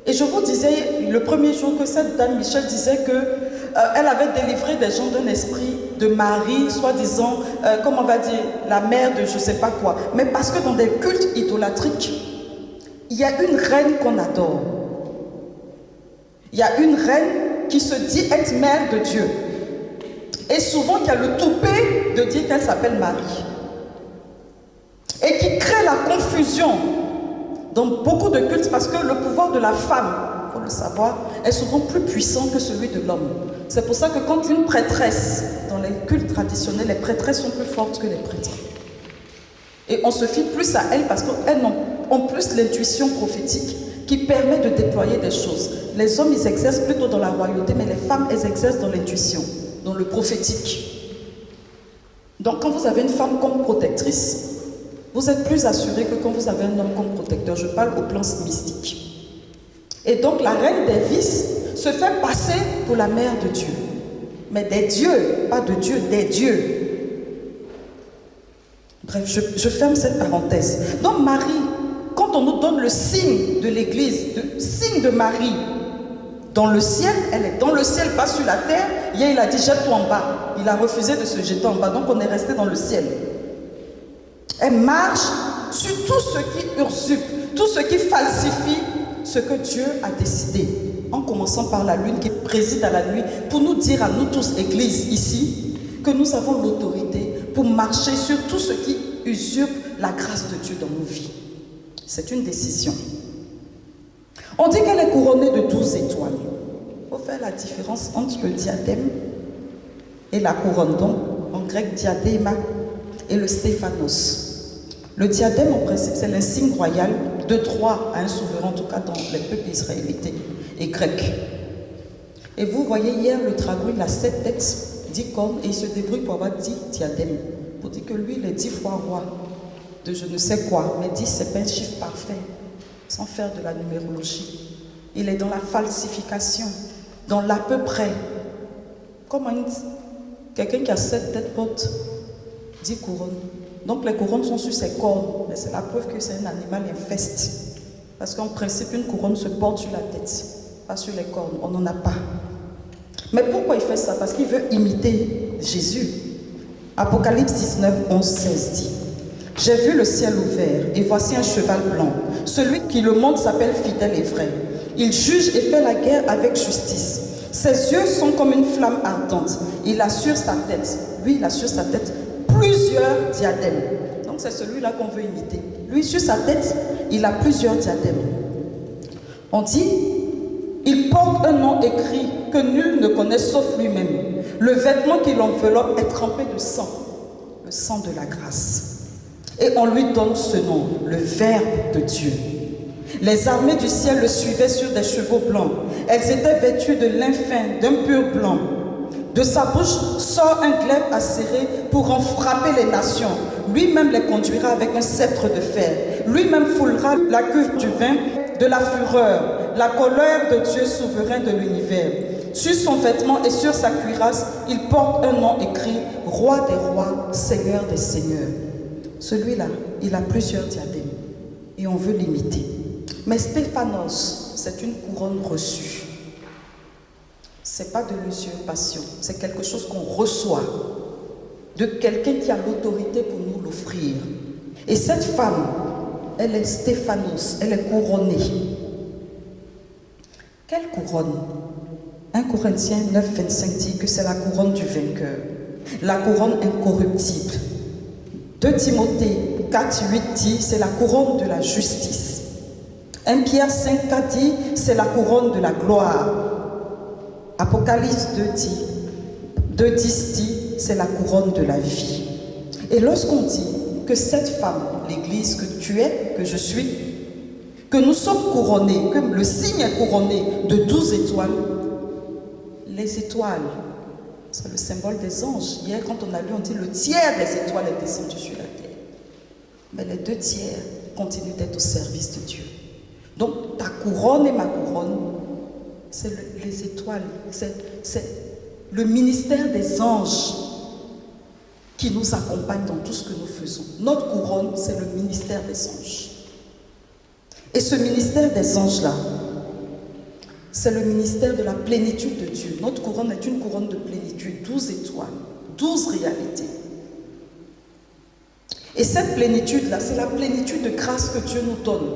Et je vous disais le premier jour que cette dame Michel disait qu'elle avait délivré des gens d'un esprit de Marie, soi-disant, comme on va dire, la mère de je ne sais pas quoi. Mais parce que dans des cultes idolâtriques, il y a une reine qu'on adore. Il y a une reine qui se dit être mère de Dieu. Et souvent, il y a le toupet de dire qu'elle s'appelle Marie. Et qui crée la confusion dans beaucoup de cultes parce que le pouvoir de la femme, il faut le savoir, est souvent plus puissant que celui de l'homme. C'est pour ça que quand une prêtresse, dans les cultes traditionnels, les prêtresses sont plus fortes que les prêtres. Et on se fie plus à elles parce qu'elles ont plus l'intuition prophétique qui permet de déployer des choses. Les hommes, ils exercent plutôt dans la royauté, mais les femmes, elles exercent dans l'intuition, dans le prophétique. Donc quand vous avez une femme comme protectrice, vous êtes plus assuré que quand vous avez un homme comme protecteur. Je parle au plan mystique. Et donc la reine des vices se fait passer pour la mère de Dieu. Mais des dieux, pas de Dieu, des dieux. Bref, je ferme cette parenthèse. Donc Marie, quand on nous donne le signe de l'église, le signe de Marie, dans le ciel, elle est dans le ciel, pas sur la terre. Hier, il a dit jette-toi en bas. Il a refusé de se jeter en bas, donc on est resté dans le ciel. Elle marche sur tout ce qui usurpe, tout ce qui falsifie ce que Dieu a décidé. En commençant par la lune qui préside à la nuit, pour nous dire à nous tous, Église ici, que nous avons l'autorité pour marcher sur tout ce qui usurpe la grâce de Dieu dans nos vies. C'est une décision. On dit qu'elle est couronnée de 12 étoiles. Il faut faire la différence entre le diadème et la couronne. Donc, en grec, diadéma et le stéphanos. Le diadème, en principe, c'est l'insigne royal de droit à un souverain, en tout cas dans les peuples israélites et grecs. Et vous voyez, hier, le dragon, il a 7 têtes, 10 cornes, et il se débrouille pour avoir 10 diadèmes. Pour dire que lui, il est 10 fois roi de je ne sais quoi. Mais 10, c'est pas un chiffre parfait, sans faire de la numérologie. Il est dans la falsification, dans l'à peu près. Comment quelqu'un qui a 7 têtes porte 10 couronnes. Donc les couronnes sont sur ses cornes, mais c'est la preuve que c'est un animal infeste. Parce qu'en principe, une couronne se porte sur la tête, pas sur les cornes. On n'en a pas. Mais pourquoi il fait ça? Parce qu'il veut imiter Jésus. Apocalypse 19, 11, 16 dit: j'ai vu le ciel ouvert, et voici un cheval blanc. Celui qui le monte s'appelle fidèle et vrai. Il juge et fait la guerre avec justice. Ses yeux sont comme une flamme ardente. Il a sur sa tête, lui il a sur sa tête plusieurs diadèmes. Donc c'est celui-là qu'on veut imiter. Lui sur sa tête, il a plusieurs diadèmes. On dit, il porte un nom écrit que nul ne connaît sauf lui-même. Le vêtement qui l'enveloppe est trempé de sang, le sang de la grâce. Et on lui donne ce nom, le Verbe de Dieu. Les armées du ciel le suivaient sur des chevaux blancs. Elles étaient vêtues de lin fin, d'un pur blanc. De sa bouche sort un glaive acéré pour en frapper les nations. Lui-même les conduira avec un sceptre de fer. Lui-même foulera la cuve du vin de la fureur, la colère de Dieu souverain de l'univers. Sur son vêtement et sur sa cuirasse, il porte un nom écrit « Roi des rois, Seigneur des seigneurs ». Celui-là, il a plusieurs diadèmes et on veut l'imiter. Mais Stéphanos, c'est une couronne reçue. Ce n'est pas de l'usurpation, c'est quelque chose qu'on reçoit de quelqu'un qui a l'autorité pour nous l'offrir. Et cette femme, elle est Stéphanos, elle est couronnée. Quelle couronne? 1 Corinthiens 9, 25 dit que c'est la couronne du vainqueur, la couronne incorruptible. 2 Timothée 4, 8 dit c'est la couronne de la justice. 1 Pierre 5, 4 dit c'est la couronne de la gloire. Apocalypse 2, 10 dit c'est la couronne de la vie. Et lorsqu'on dit que cette femme, l'église que tu es, que je suis, que nous sommes couronnés, que le signe est couronné de 12 étoiles, les étoiles, c'est le symbole des anges. Hier, quand on a lu, on dit le tiers des étoiles est descendu sur la terre. Mais les 2 tiers continuent d'être au service de Dieu. Donc, ta couronne et ma couronne, c'est les étoiles, c'est le ministère des anges qui nous accompagne dans tout ce que nous faisons. Notre couronne, c'est le ministère des anges. Et ce ministère des anges-là, c'est le ministère de la plénitude de Dieu. Notre couronne est une couronne de plénitude, 12 étoiles, 12 réalités. Et cette plénitude-là, c'est la plénitude de grâce que Dieu nous donne.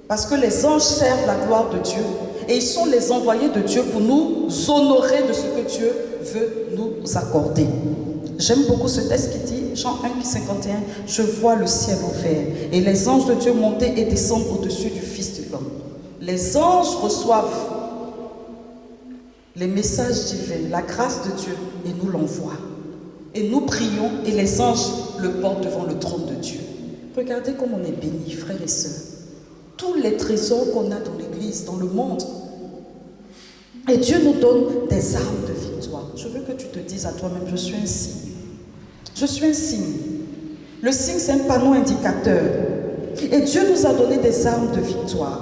Parce que les anges servent la gloire de Dieu et ils sont les envoyés de Dieu pour nous honorer de ce que Dieu veut nous accorder. J'aime beaucoup ce texte qui dit, Jean 1, 51, « Je vois le ciel ouvert et les anges de Dieu monter et descendre au-dessus du Fils de l'homme. » Les anges reçoivent les messages divins, la grâce de Dieu et nous l'envoient. Et nous prions et les anges le portent devant le trône de Dieu. Regardez comme on est bénis, frères et sœurs. Tous les trésors qu'on a dans l'église, dans le monde. Et Dieu nous donne des armes de victoire. Je veux que tu te dises à toi-même, je suis un signe. Je suis un signe. Le signe, c'est un panneau indicateur. Et Dieu nous a donné des armes de victoire.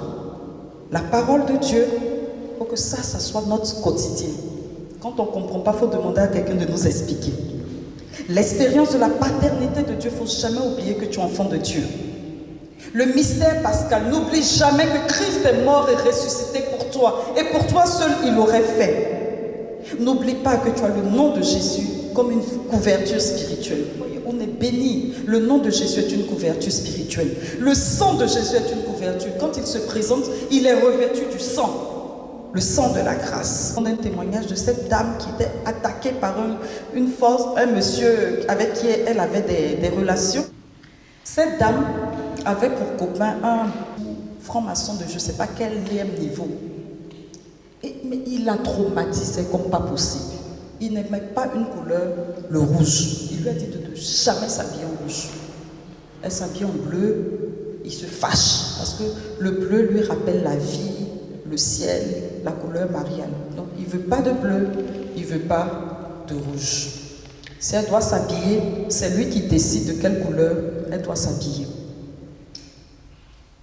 La parole de Dieu, il faut que ça soit notre quotidien. Quand on ne comprend pas, il faut demander à quelqu'un de nous expliquer. L'expérience de la paternité de Dieu, il ne faut jamais oublier que tu es enfant de Dieu. Le mystère pascal, n'oublie jamais que Christ est mort et ressuscité pour toi. Et pour toi seul, il l'aurait fait. N'oublie pas que tu as le nom de Jésus comme une couverture spirituelle. Vous voyez, on est béni. Le nom de Jésus est une couverture spirituelle. Le sang de Jésus est une couverture. Quand il se présente, il est revêtu du sang. Le sang de la grâce. On a un témoignage de cette dame qui était attaquée par une force, un monsieur avec qui elle avait des relations. Cette dame avait pour copain un franc-maçon de je ne sais pas quel niveau. Mais il la traumatisait comme pas possible. Il n'aimait pas une couleur, le rouge. Il lui a dit de ne jamais s'habiller en rouge. Elle s'habille en bleu, il se fâche parce que le bleu lui rappelle la vie, le ciel, la couleur mariale. Donc il ne veut pas de bleu, il ne veut pas de rouge. Si elle doit s'habiller, c'est lui qui décide de quelle couleur elle doit s'habiller.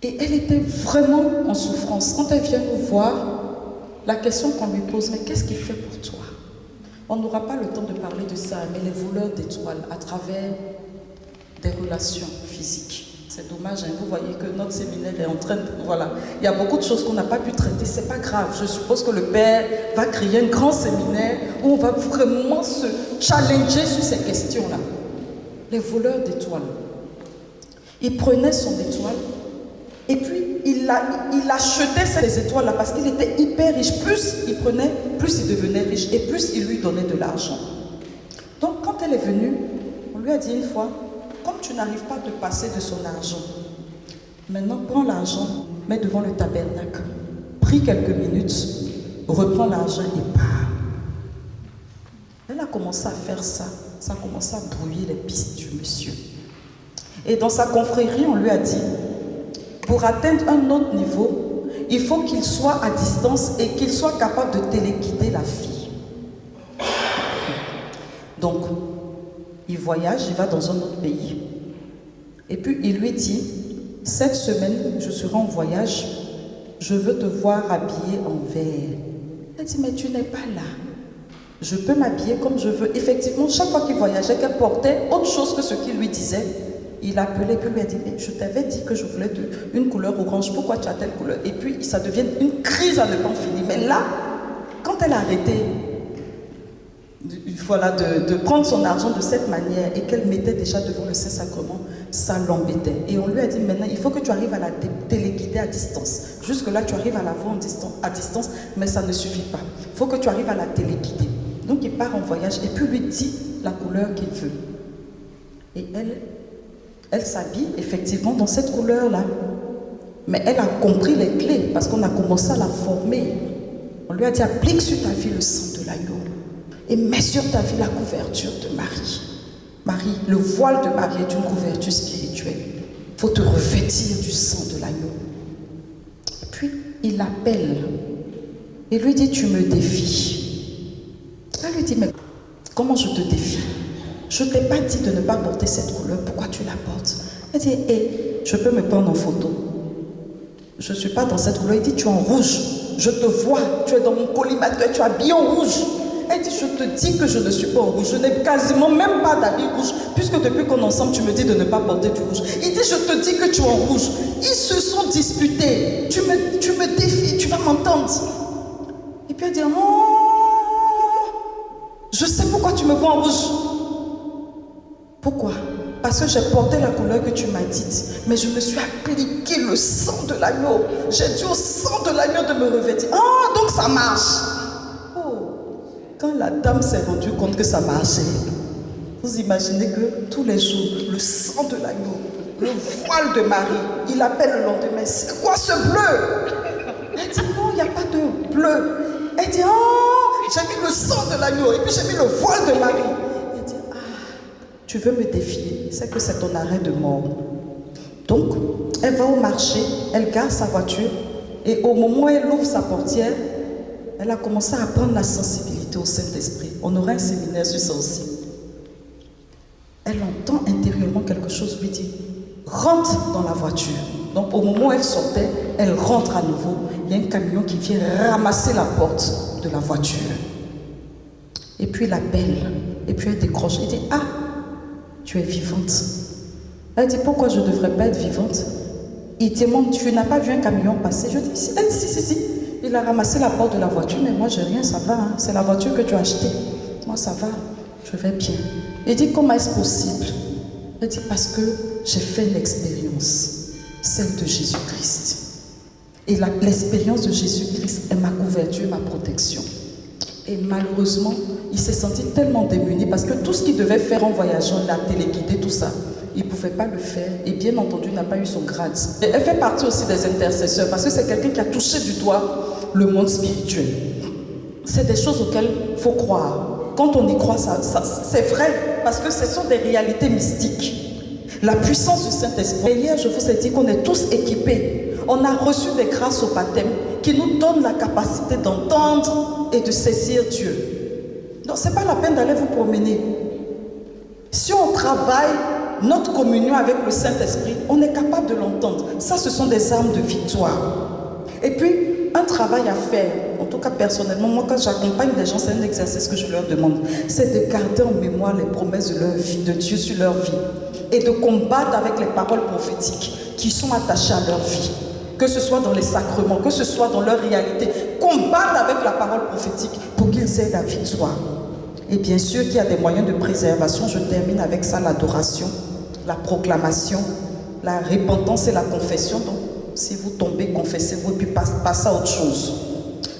Et elle était vraiment en souffrance. Quand elle vient nous voir, la question qu'on lui pose, mais qu'est-ce qu'il fait pour toi? On n'aura pas le temps de parler de ça, mais les voleurs d'étoiles à travers des relations physiques. C'est dommage, hein? Vous voyez que notre séminaire est en train de... Voilà, il y a beaucoup de choses qu'on n'a pas pu traiter, c'est pas grave. Je suppose que le Père va créer un grand séminaire où on va vraiment se challenger sur ces questions-là. Les voleurs d'étoiles. Il prenait son étoile et puis il achetait ces étoiles-là parce qu'il était hyper riche. Plus il prenait, plus il devenait riche et plus il lui donnait de l'argent. Donc quand elle est venue, on lui a dit une fois, comme tu n'arrives pas à te passer de son argent, maintenant prends l'argent, mets devant le tabernacle, prie quelques minutes, reprends l'argent et pars. Elle a commencé à faire ça, ça a commencé à brouiller les pistes du monsieur. Et dans sa confrérie, on lui a dit, pour atteindre un autre niveau, il faut qu'il soit à distance et qu'il soit capable de téléguider la fille. Donc, il voyage, il va dans un autre pays. Et puis, il lui dit, cette semaine, je serai en voyage, je veux te voir habillée en vert. Elle dit, mais tu n'es pas là. Je peux m'habiller comme je veux. Effectivement, chaque fois qu'il voyageait, qu'elle portait autre chose que ce qu'il lui disait, il appelait, puis lui a dit, mais je t'avais dit que je voulais une couleur orange, pourquoi tu as telle couleur? Et puis ça devient une crise à ne pas finir. Mais là, quand elle a arrêté voilà, de prendre son argent de cette manière et qu'elle mettait déjà devant le Saint-Sacrement, ça l'embêtait. Et on lui a dit, maintenant, il faut que tu arrives à la téléguider à distance. Jusque-là, tu arrives à la voir à distance, mais ça ne suffit pas. Il faut que tu arrives à la téléguider. Donc il part en voyage et puis lui dit la couleur qu'il veut. Et elle s'habille effectivement dans cette couleur-là. Mais elle a compris les clés parce qu'on a commencé à la former. On lui a dit, applique sur ta vie le sang de l'agneau et mets sur ta vie la couverture de Marie. Marie, le voile de Marie est une couverture spirituelle. Il faut te revêtir du sang de l'agneau. Et puis, il l'appelle et lui dit, tu me défies. Elle lui dit, mais comment je te défie? Je ne t'ai pas dit de ne pas porter cette couleur, pourquoi tu la portes? Elle dit, je peux me prendre en photo. Je ne suis pas dans cette couleur. Il dit, tu es en rouge. Je te vois, tu es dans mon collimateur, tu es habillé en rouge. Elle dit, je te dis que je ne suis pas en rouge. Je n'ai quasiment même pas d'habit rouge, puisque depuis qu'on est ensemble, tu me dis de ne pas porter du rouge. Il dit, je te dis que tu es en rouge. Ils se sont disputés. Tu me défies, tu vas m'entendre. Et puis elle dit, oh, je sais pourquoi tu me vois en rouge. Pourquoi? Parce que j'ai porté la couleur que tu m'as dite, mais je me suis appliqué le sang de l'agneau. J'ai dit au sang de l'agneau de me revêtir. Ah, donc ça marche. Oh, quand la dame s'est rendue compte que ça marchait, vous imaginez que tous les jours, le sang de l'agneau, le voile de Marie, il appelle le lendemain, c'est quoi ce bleu? Elle dit non, il n'y a pas de bleu. Elle dit, oh, j'ai mis le sang de l'agneau et puis j'ai mis le voile de Marie. Tu veux me défier, c'est que c'est ton arrêt de mort. Donc, elle va au marché, elle garde sa voiture et au moment où elle ouvre sa portière, elle a commencé à prendre la sensibilité au Saint-Esprit. On aura un séminaire sur ça aussi. Elle entend intérieurement quelque chose lui dit, rentre dans la voiture. Donc, au moment où elle sortait, elle rentre à nouveau. Il y a un camion qui vient ramasser la porte de la voiture. Et puis, il appelle. Et puis, elle décroche. Il dit, ah, tu es vivante. Elle dit, pourquoi je ne devrais pas être vivante? Il demande, tu n'as pas vu un camion passer? Je dis, si. Elle dit, si. Il a ramassé la porte de la voiture, mais moi, j'ai rien, ça va. Hein. C'est la voiture que tu as achetée. Moi, ça va, je vais bien. Il dit, comment est-ce possible? Elle dit parce que j'ai fait l'expérience, celle de Jésus-Christ. Et l'expérience de Jésus-Christ est ma couverture, ma protection. Et malheureusement, il s'est senti tellement démuni parce que tout ce qu'il devait faire en voyageant, la téléguidée, tout ça, il ne pouvait pas le faire. Et bien entendu, il n'a pas eu son grade. Et elle fait partie aussi des intercesseurs parce que c'est quelqu'un qui a touché du doigt le monde spirituel. C'est des choses auxquelles il faut croire. Quand on y croit, c'est vrai parce que ce sont des réalités mystiques. La puissance du Saint-Esprit. Et hier, je vous ai dit qu'on est tous équipés. On a reçu des grâces au baptême qui nous donnent la capacité d'entendre et de saisir Dieu. Donc, ce n'est pas la peine d'aller vous promener. Si on travaille notre communion avec le Saint-Esprit, on est capable de l'entendre. Ça, ce sont des armes de victoire. Et puis, un travail à faire, en tout cas personnellement, moi quand j'accompagne des gens, c'est un exercice que je leur demande, c'est de garder en mémoire les promesses de leur vie, de Dieu sur leur vie, et de combattre avec les paroles prophétiques qui sont attachées à leur vie, que ce soit dans les sacrements, que ce soit dans leur réalité, combattre avec la parole prophétique pour qu'ils aient la victoire. Et bien sûr qu'il y a des moyens de préservation, je termine avec ça, l'adoration, la proclamation, la repentance et la confession. Donc, si vous tombez, confessez-vous et puis passez à autre chose.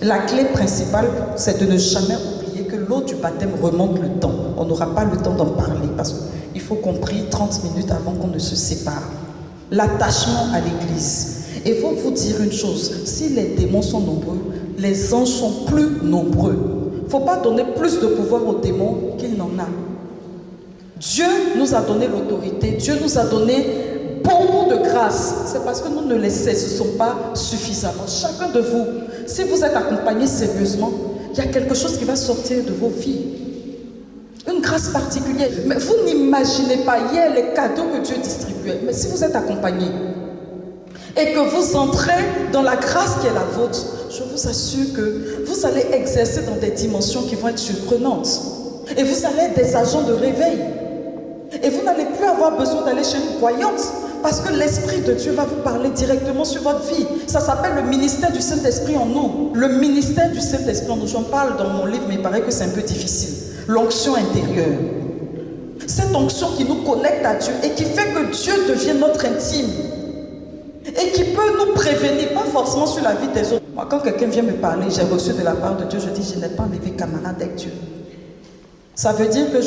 La clé principale, c'est de ne jamais oublier que l'eau du baptême remonte le temps. On n'aura pas le temps d'en parler parce qu'il faut qu'on prie 30 minutes avant qu'on ne se sépare. L'attachement à l'église. Et il faut vous dire une chose, si les démons sont nombreux, les anges sont plus nombreux. Il ne faut pas donner plus de pouvoir aux démons qu'il n'en a. Dieu nous a donné l'autorité, Dieu nous a donné beaucoup de grâce. C'est parce que nous ne les saisissons pas suffisamment. Chacun de vous, si vous êtes accompagné sérieusement, il y a quelque chose qui va sortir de vos vies. Une grâce particulière. Mais vous n'imaginez pas hier les cadeaux que Dieu distribuait. Mais si vous êtes accompagné et que vous entrez dans la grâce qui est la vôtre, je vous assure que vous allez exercer dans des dimensions qui vont être surprenantes. Et vous allez être des agents de réveil. Et vous n'allez plus avoir besoin d'aller chez une voyante parce que l'Esprit de Dieu va vous parler directement sur votre vie. Ça s'appelle le ministère du Saint-Esprit en nous. Le ministère du Saint-Esprit en nous. J'en parle dans mon livre, mais il paraît que c'est un peu difficile. L'onction intérieure. Cette onction qui nous connecte à Dieu et qui fait que Dieu devienne notre intime. Et qui peut nous prévenir, pas forcément sur la vie des autres. Moi, quand quelqu'un vient me parler, j'ai reçu de la part de Dieu, je dis, je n'ai pas enlevé camarade avec Dieu. Ça veut dire que,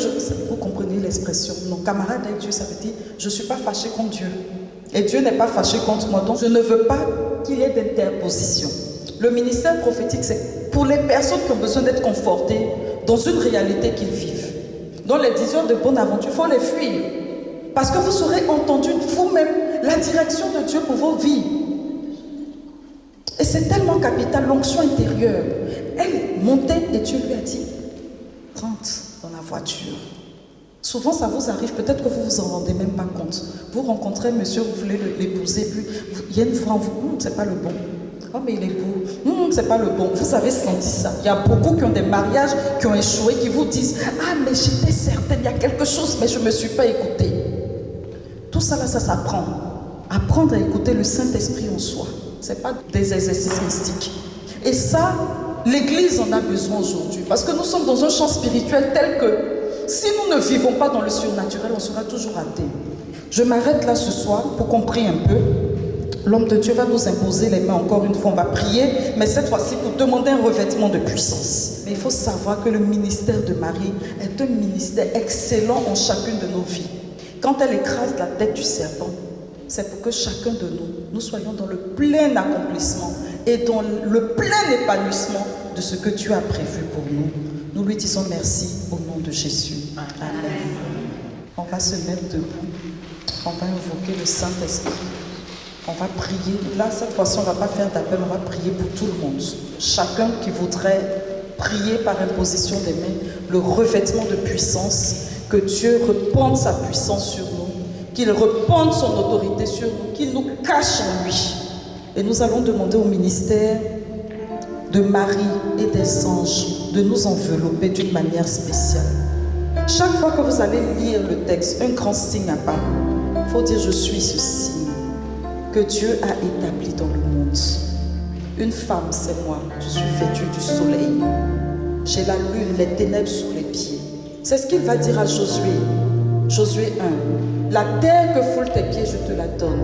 vous comprenez l'expression, non, camarade avec Dieu, ça veut dire, je ne suis pas fâché contre Dieu. Et Dieu n'est pas fâché contre moi, donc je ne veux pas qu'il y ait d'interposition. Le ministère prophétique, c'est pour les personnes qui ont besoin d'être confortées dans une réalité qu'ils vivent. Dans les 10 heures de bonne aventure, il faut les fuir. Parce que vous aurez entendu vous-même la direction de Dieu pour vos vies. Et c'est tellement capital, l'onction intérieure. Elle montait et Dieu lui a dit, rentre dans la voiture. Souvent ça vous arrive, peut-être que vous vous en rendez même pas compte. Vous rencontrez un monsieur, vous voulez l'épouser, puis il y a une fois, vous, c'est pas le bon. Oh mais il est beau, c'est pas le bon. Vous avez senti ça. Il y a beaucoup qui ont des mariages qui ont échoué, qui vous disent, ah mais j'étais certaine, il y a quelque chose, mais je ne me suis pas écoutée. Tout ça là, ça s'apprend. Apprendre à écouter le Saint-Esprit en soi. Ce n'est pas des exercices mystiques. Et ça, l'Église en a besoin aujourd'hui. Parce que nous sommes dans un champ spirituel tel que si nous ne vivons pas dans le surnaturel, on sera toujours athée. Je m'arrête là ce soir pour qu'on prie un peu. L'homme de Dieu va nous imposer les mains encore une fois. On va prier, mais cette fois-ci pour demander un revêtement de puissance. Mais il faut savoir que le ministère de Marie est un ministère excellent en chacune de nos vies. Quand elle écrase la tête du serpent, c'est pour que chacun de nous soyons dans le plein accomplissement et dans le plein épanouissement de ce que Dieu a prévu pour nous. Nous lui disons merci au nom de Jésus. Amen. On va se mettre debout. On va invoquer le Saint-Esprit. On va prier. Là, cette fois-ci, on ne va pas faire d'appel, on va prier pour tout le monde. Chacun qui voudrait prier par imposition des mains, le revêtement de puissance, que Dieu repende sa puissance sur nous, qu'il repende son autorité sur nous, qu'il nous cache en lui. Et nous allons demander au ministère de Marie et des anges de nous envelopper d'une manière spéciale. Chaque fois que vous allez lire le texte, un grand signe apparaît. Il faut dire, je suis ce signe que Dieu a établi dans le monde. Une femme, c'est moi. Je suis vêtue du soleil. J'ai la lune, les ténèbres sous les pieds. C'est ce qu'il va dire à Josué. Josué 1. La terre que foulent tes pieds, je te la donne.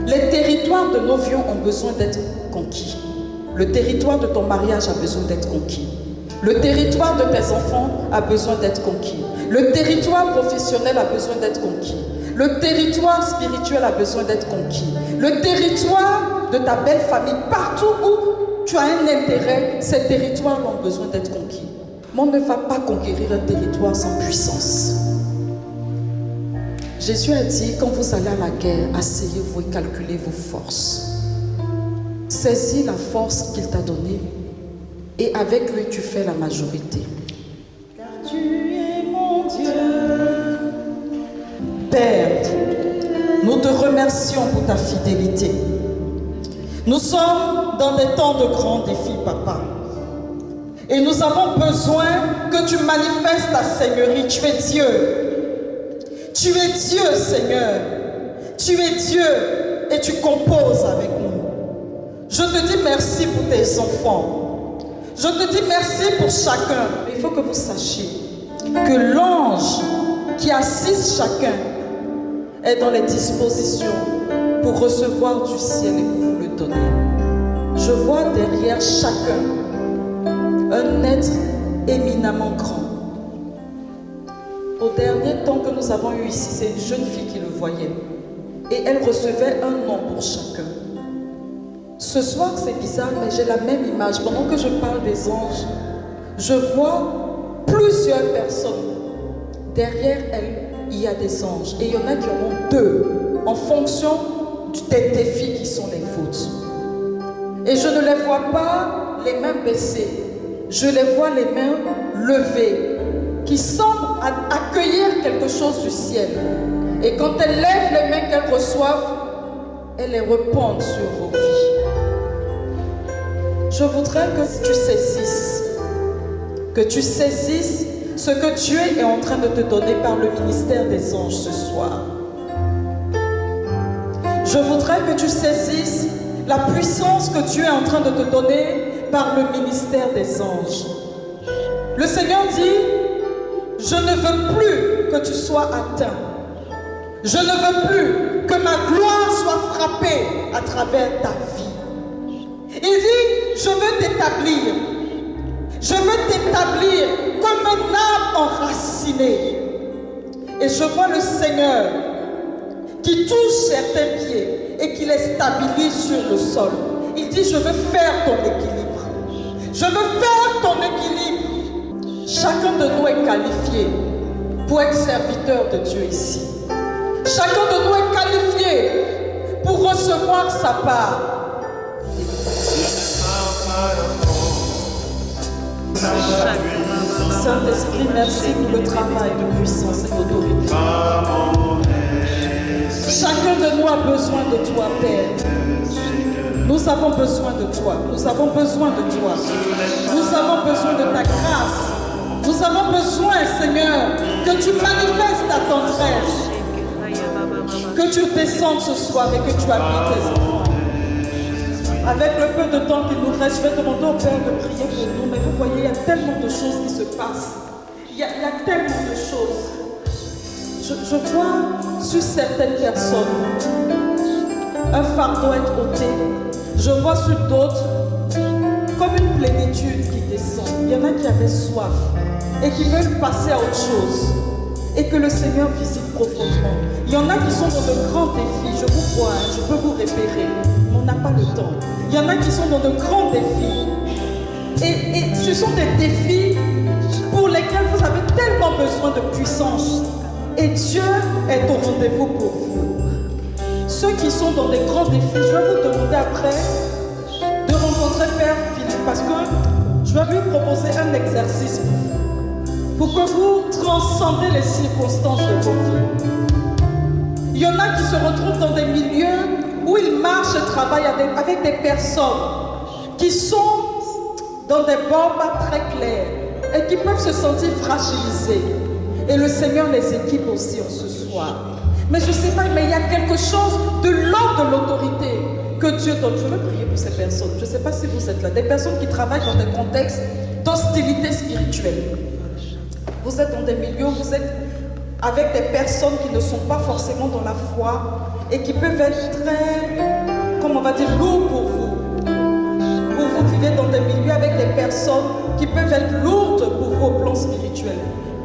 Les territoires de nos vieux ont besoin d'être conquis. Le territoire de ton mariage a besoin d'être conquis. Le territoire de tes enfants a besoin d'être conquis. Le territoire professionnel a besoin d'être conquis. Le territoire spirituel a besoin d'être conquis. Le territoire de ta belle famille, partout où tu as un intérêt, ces territoires ont besoin d'être conquis. Mais on ne va pas conquérir un territoire sans puissance. Jésus a dit, quand vous allez à la guerre, asseyez-vous et calculez vos forces. Saisis la force qu'il t'a donnée et avec lui tu fais la majorité. Car tu es mon Dieu. Père, nous te remercions pour ta fidélité. Nous sommes dans des temps de grands défis, Papa. Et nous avons besoin que tu manifestes ta Seigneurie. Tu es Dieu. Tu es Dieu, Seigneur. Tu es Dieu et tu composes avec nous. Je te dis merci pour tes enfants. Je te dis merci pour chacun. Il faut que vous sachiez que l'ange qui assiste chacun est dans les dispositions pour recevoir du ciel et pour vous le donner. Je vois derrière chacun un être éminemment grand. Au dernier temps que nous avons eu ici, c'est une jeune fille qui le voyait. Et elle recevait un nom pour chacun. Ce soir, c'est bizarre, mais j'ai la même image. Pendant que je parle des anges, je vois plusieurs personnes. Derrière elle, il y a des anges. Et il y en a qui en ont deux, en fonction des défis qui sont les vôtres. Et je ne les vois pas les mains baissées. Je les vois les mains levées, qui semblent accueillir quelque chose du ciel. Et quand elles lèvent les mains qu'elles reçoivent, elles les répandent sur vos vies. Je voudrais que tu saisisses ce que Dieu est en train de te donner par le ministère des anges ce soir. Je voudrais que tu saisisses la puissance que Dieu est en train de te donner par le ministère des anges. Le Seigneur dit, je ne veux plus que tu sois atteint. Je ne veux plus que ma gloire soit frappée à travers ta vie. Il dit, je veux t'établir. Je veux t'établir comme un arbre enraciné. Et je vois le Seigneur qui touche certains pieds et qui les stabilise sur le sol. Il dit, je veux faire ton équilibre. Je veux faire ton équilibre. Chacun de nous est qualifié pour être serviteur de Dieu ici. Chacun de nous est qualifié pour recevoir sa part. Saint-Esprit, merci pour le travail de puissance et d'autorité. Chacun de nous a besoin de toi, Père. Nous avons besoin de toi. Nous avons besoin de toi. Nous avons besoin de ta grâce. Nous avons besoin, Seigneur, que tu manifestes ta tendresse. Que tu descendes ce soir et que tu habites tes enfants. Avec le peu de temps qu'il nous reste, je vais demander au Père de prier pour nous. Mais vous voyez, il y a tellement de choses qui se passent. Il y a tellement de choses. Je vois sur certaines personnes un fardeau être ôté. Je vois sur d'autres comme une plénitude qui descend. Il y en a qui avaient soif et qui veulent passer à autre chose. Et que le Seigneur visite profondément. Il y en a qui sont dans de grands défis. Je vous vois, je peux vous repérer. Mais on n'a pas le temps. Il y en a qui sont dans de grands défis. Et ce sont des défis pour lesquels vous avez tellement besoin de puissance. Et Dieu est au rendez-vous pour vous. Ceux qui sont dans des grands défis, je vais vous demander après de rencontrer Père Philippe parce que je vais lui proposer un exercice pour vous. Pour que vous transcendez les circonstances de vos vies. Il y en a qui se retrouvent dans des milieux où ils marchent et travaillent avec des personnes qui sont dans des bords pas très clairs et qui peuvent se sentir fragilisés. Et le Seigneur les équipe aussi en ce soir. Mais je ne sais pas, mais il y a quelque chose de l'ordre de l'autorité que Dieu donne. Je veux prier pour ces personnes. Je ne sais pas si vous êtes là. Des personnes qui travaillent dans des contextes d'hostilité spirituelle. Vous êtes dans des milieux, vous êtes avec des personnes qui ne sont pas forcément dans la foi et qui peuvent être très, comment on va dire, lourds pour vous. Vous vivez dans des milieux avec des personnes qui peuvent être lourdes pour vous au plan spirituel.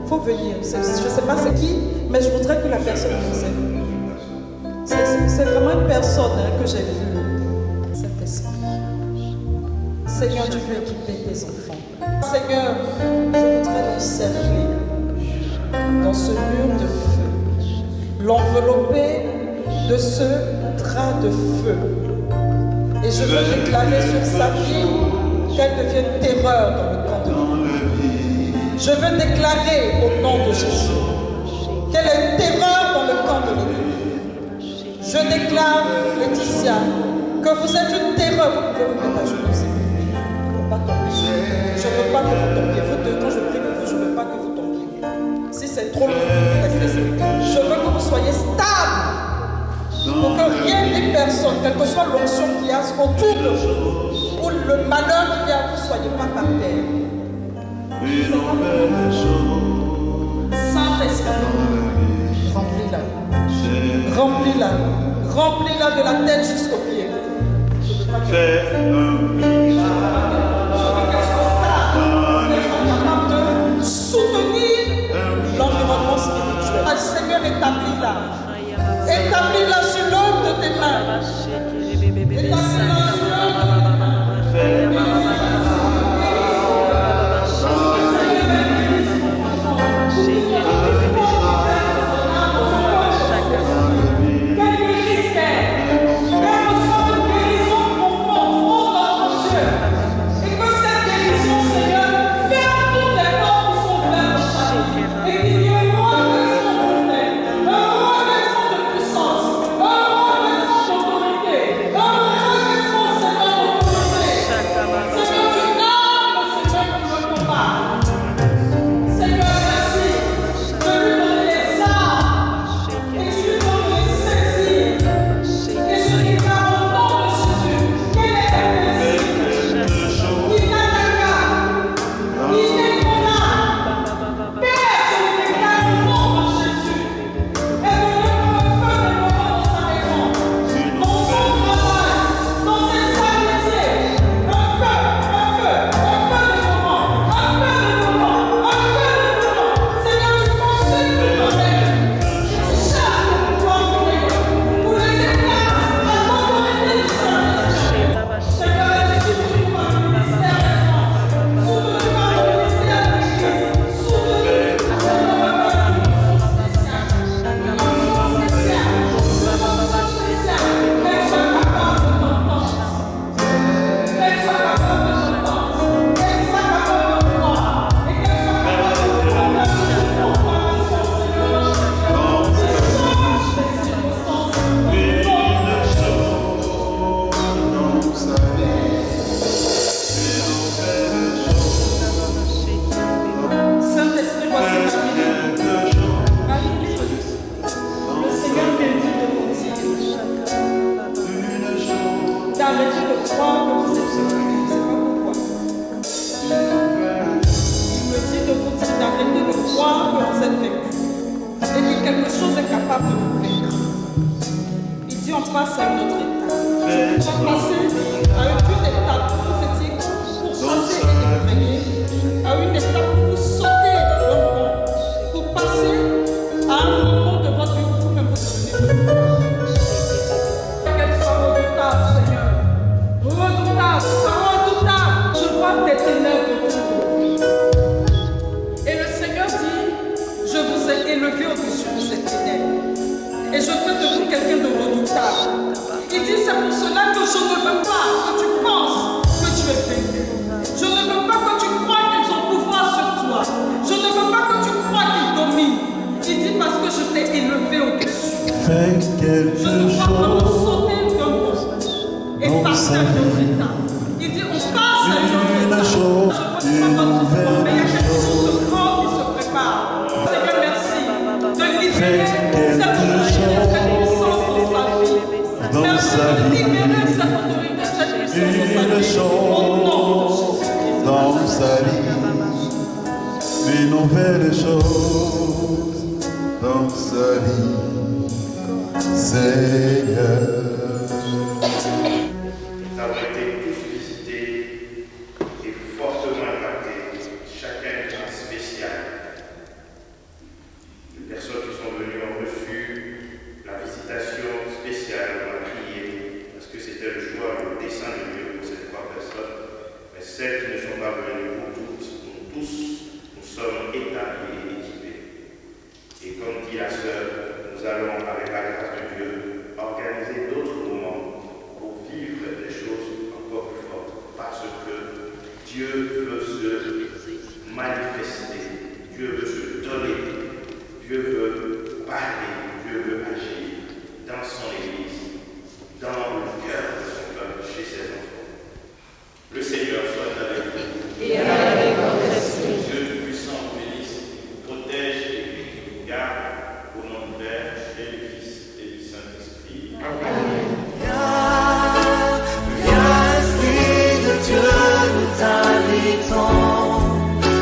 Il faut venir. Je ne sais pas c'est qui, mais je voudrais que la personne vous aide. C'est vraiment une personne que j'ai vue. Cet esprit. Seigneur, tu veux équiper tes enfants. Seigneur, je voudrais l'encercler dans ce mur de feu, l'envelopper de ce drap de feu. Et je veux déclarer sur sa vie qu'elle devienne terreur dans le camp de l'ennemi. Je veux déclarer au nom de Jésus qu'elle est terreur dans le camp de l'ennemi. Je déclare, Laetitia, que vous êtes une terreur. Vous pouvez vous mettre à genoux si vous voulez. Il ne faut pas tomber. Je ne veux pas que vous tombiez. Vous deux, quand je prie pour vous, je ne veux pas que vous tombiez. Si c'est trop long, restez stable. Je veux que vous soyez stable. Pour que rien ni personne, quelle que soit l'onction qu'il y a autour de vous, ou le malheur qu'il y a, vous ne soyez pas par terre. Saint-Esprit, remplis-la. Remplis-la. Remplis-la de la tête jusqu'aux pieds. Fais un capable de soutenir l'environnement spirituel. Le Seigneur, établis-la. Établis-la sur l'œuvre de tes mains. Établis-la sur l'œuvre de tes mains. Une nouvelle chose dans sa vie, Seigneur. Nous avons été tous visités et fortement impactés, chacun en spécial. Les personnes qui sont venues ont reçu la visitation spéciale, on a prié, parce que c'était le choix, le dessein de Dieu pour ces trois personnes. Mais celles qui ne sont pas venues, pour toutes, nous tous, nous sommes établis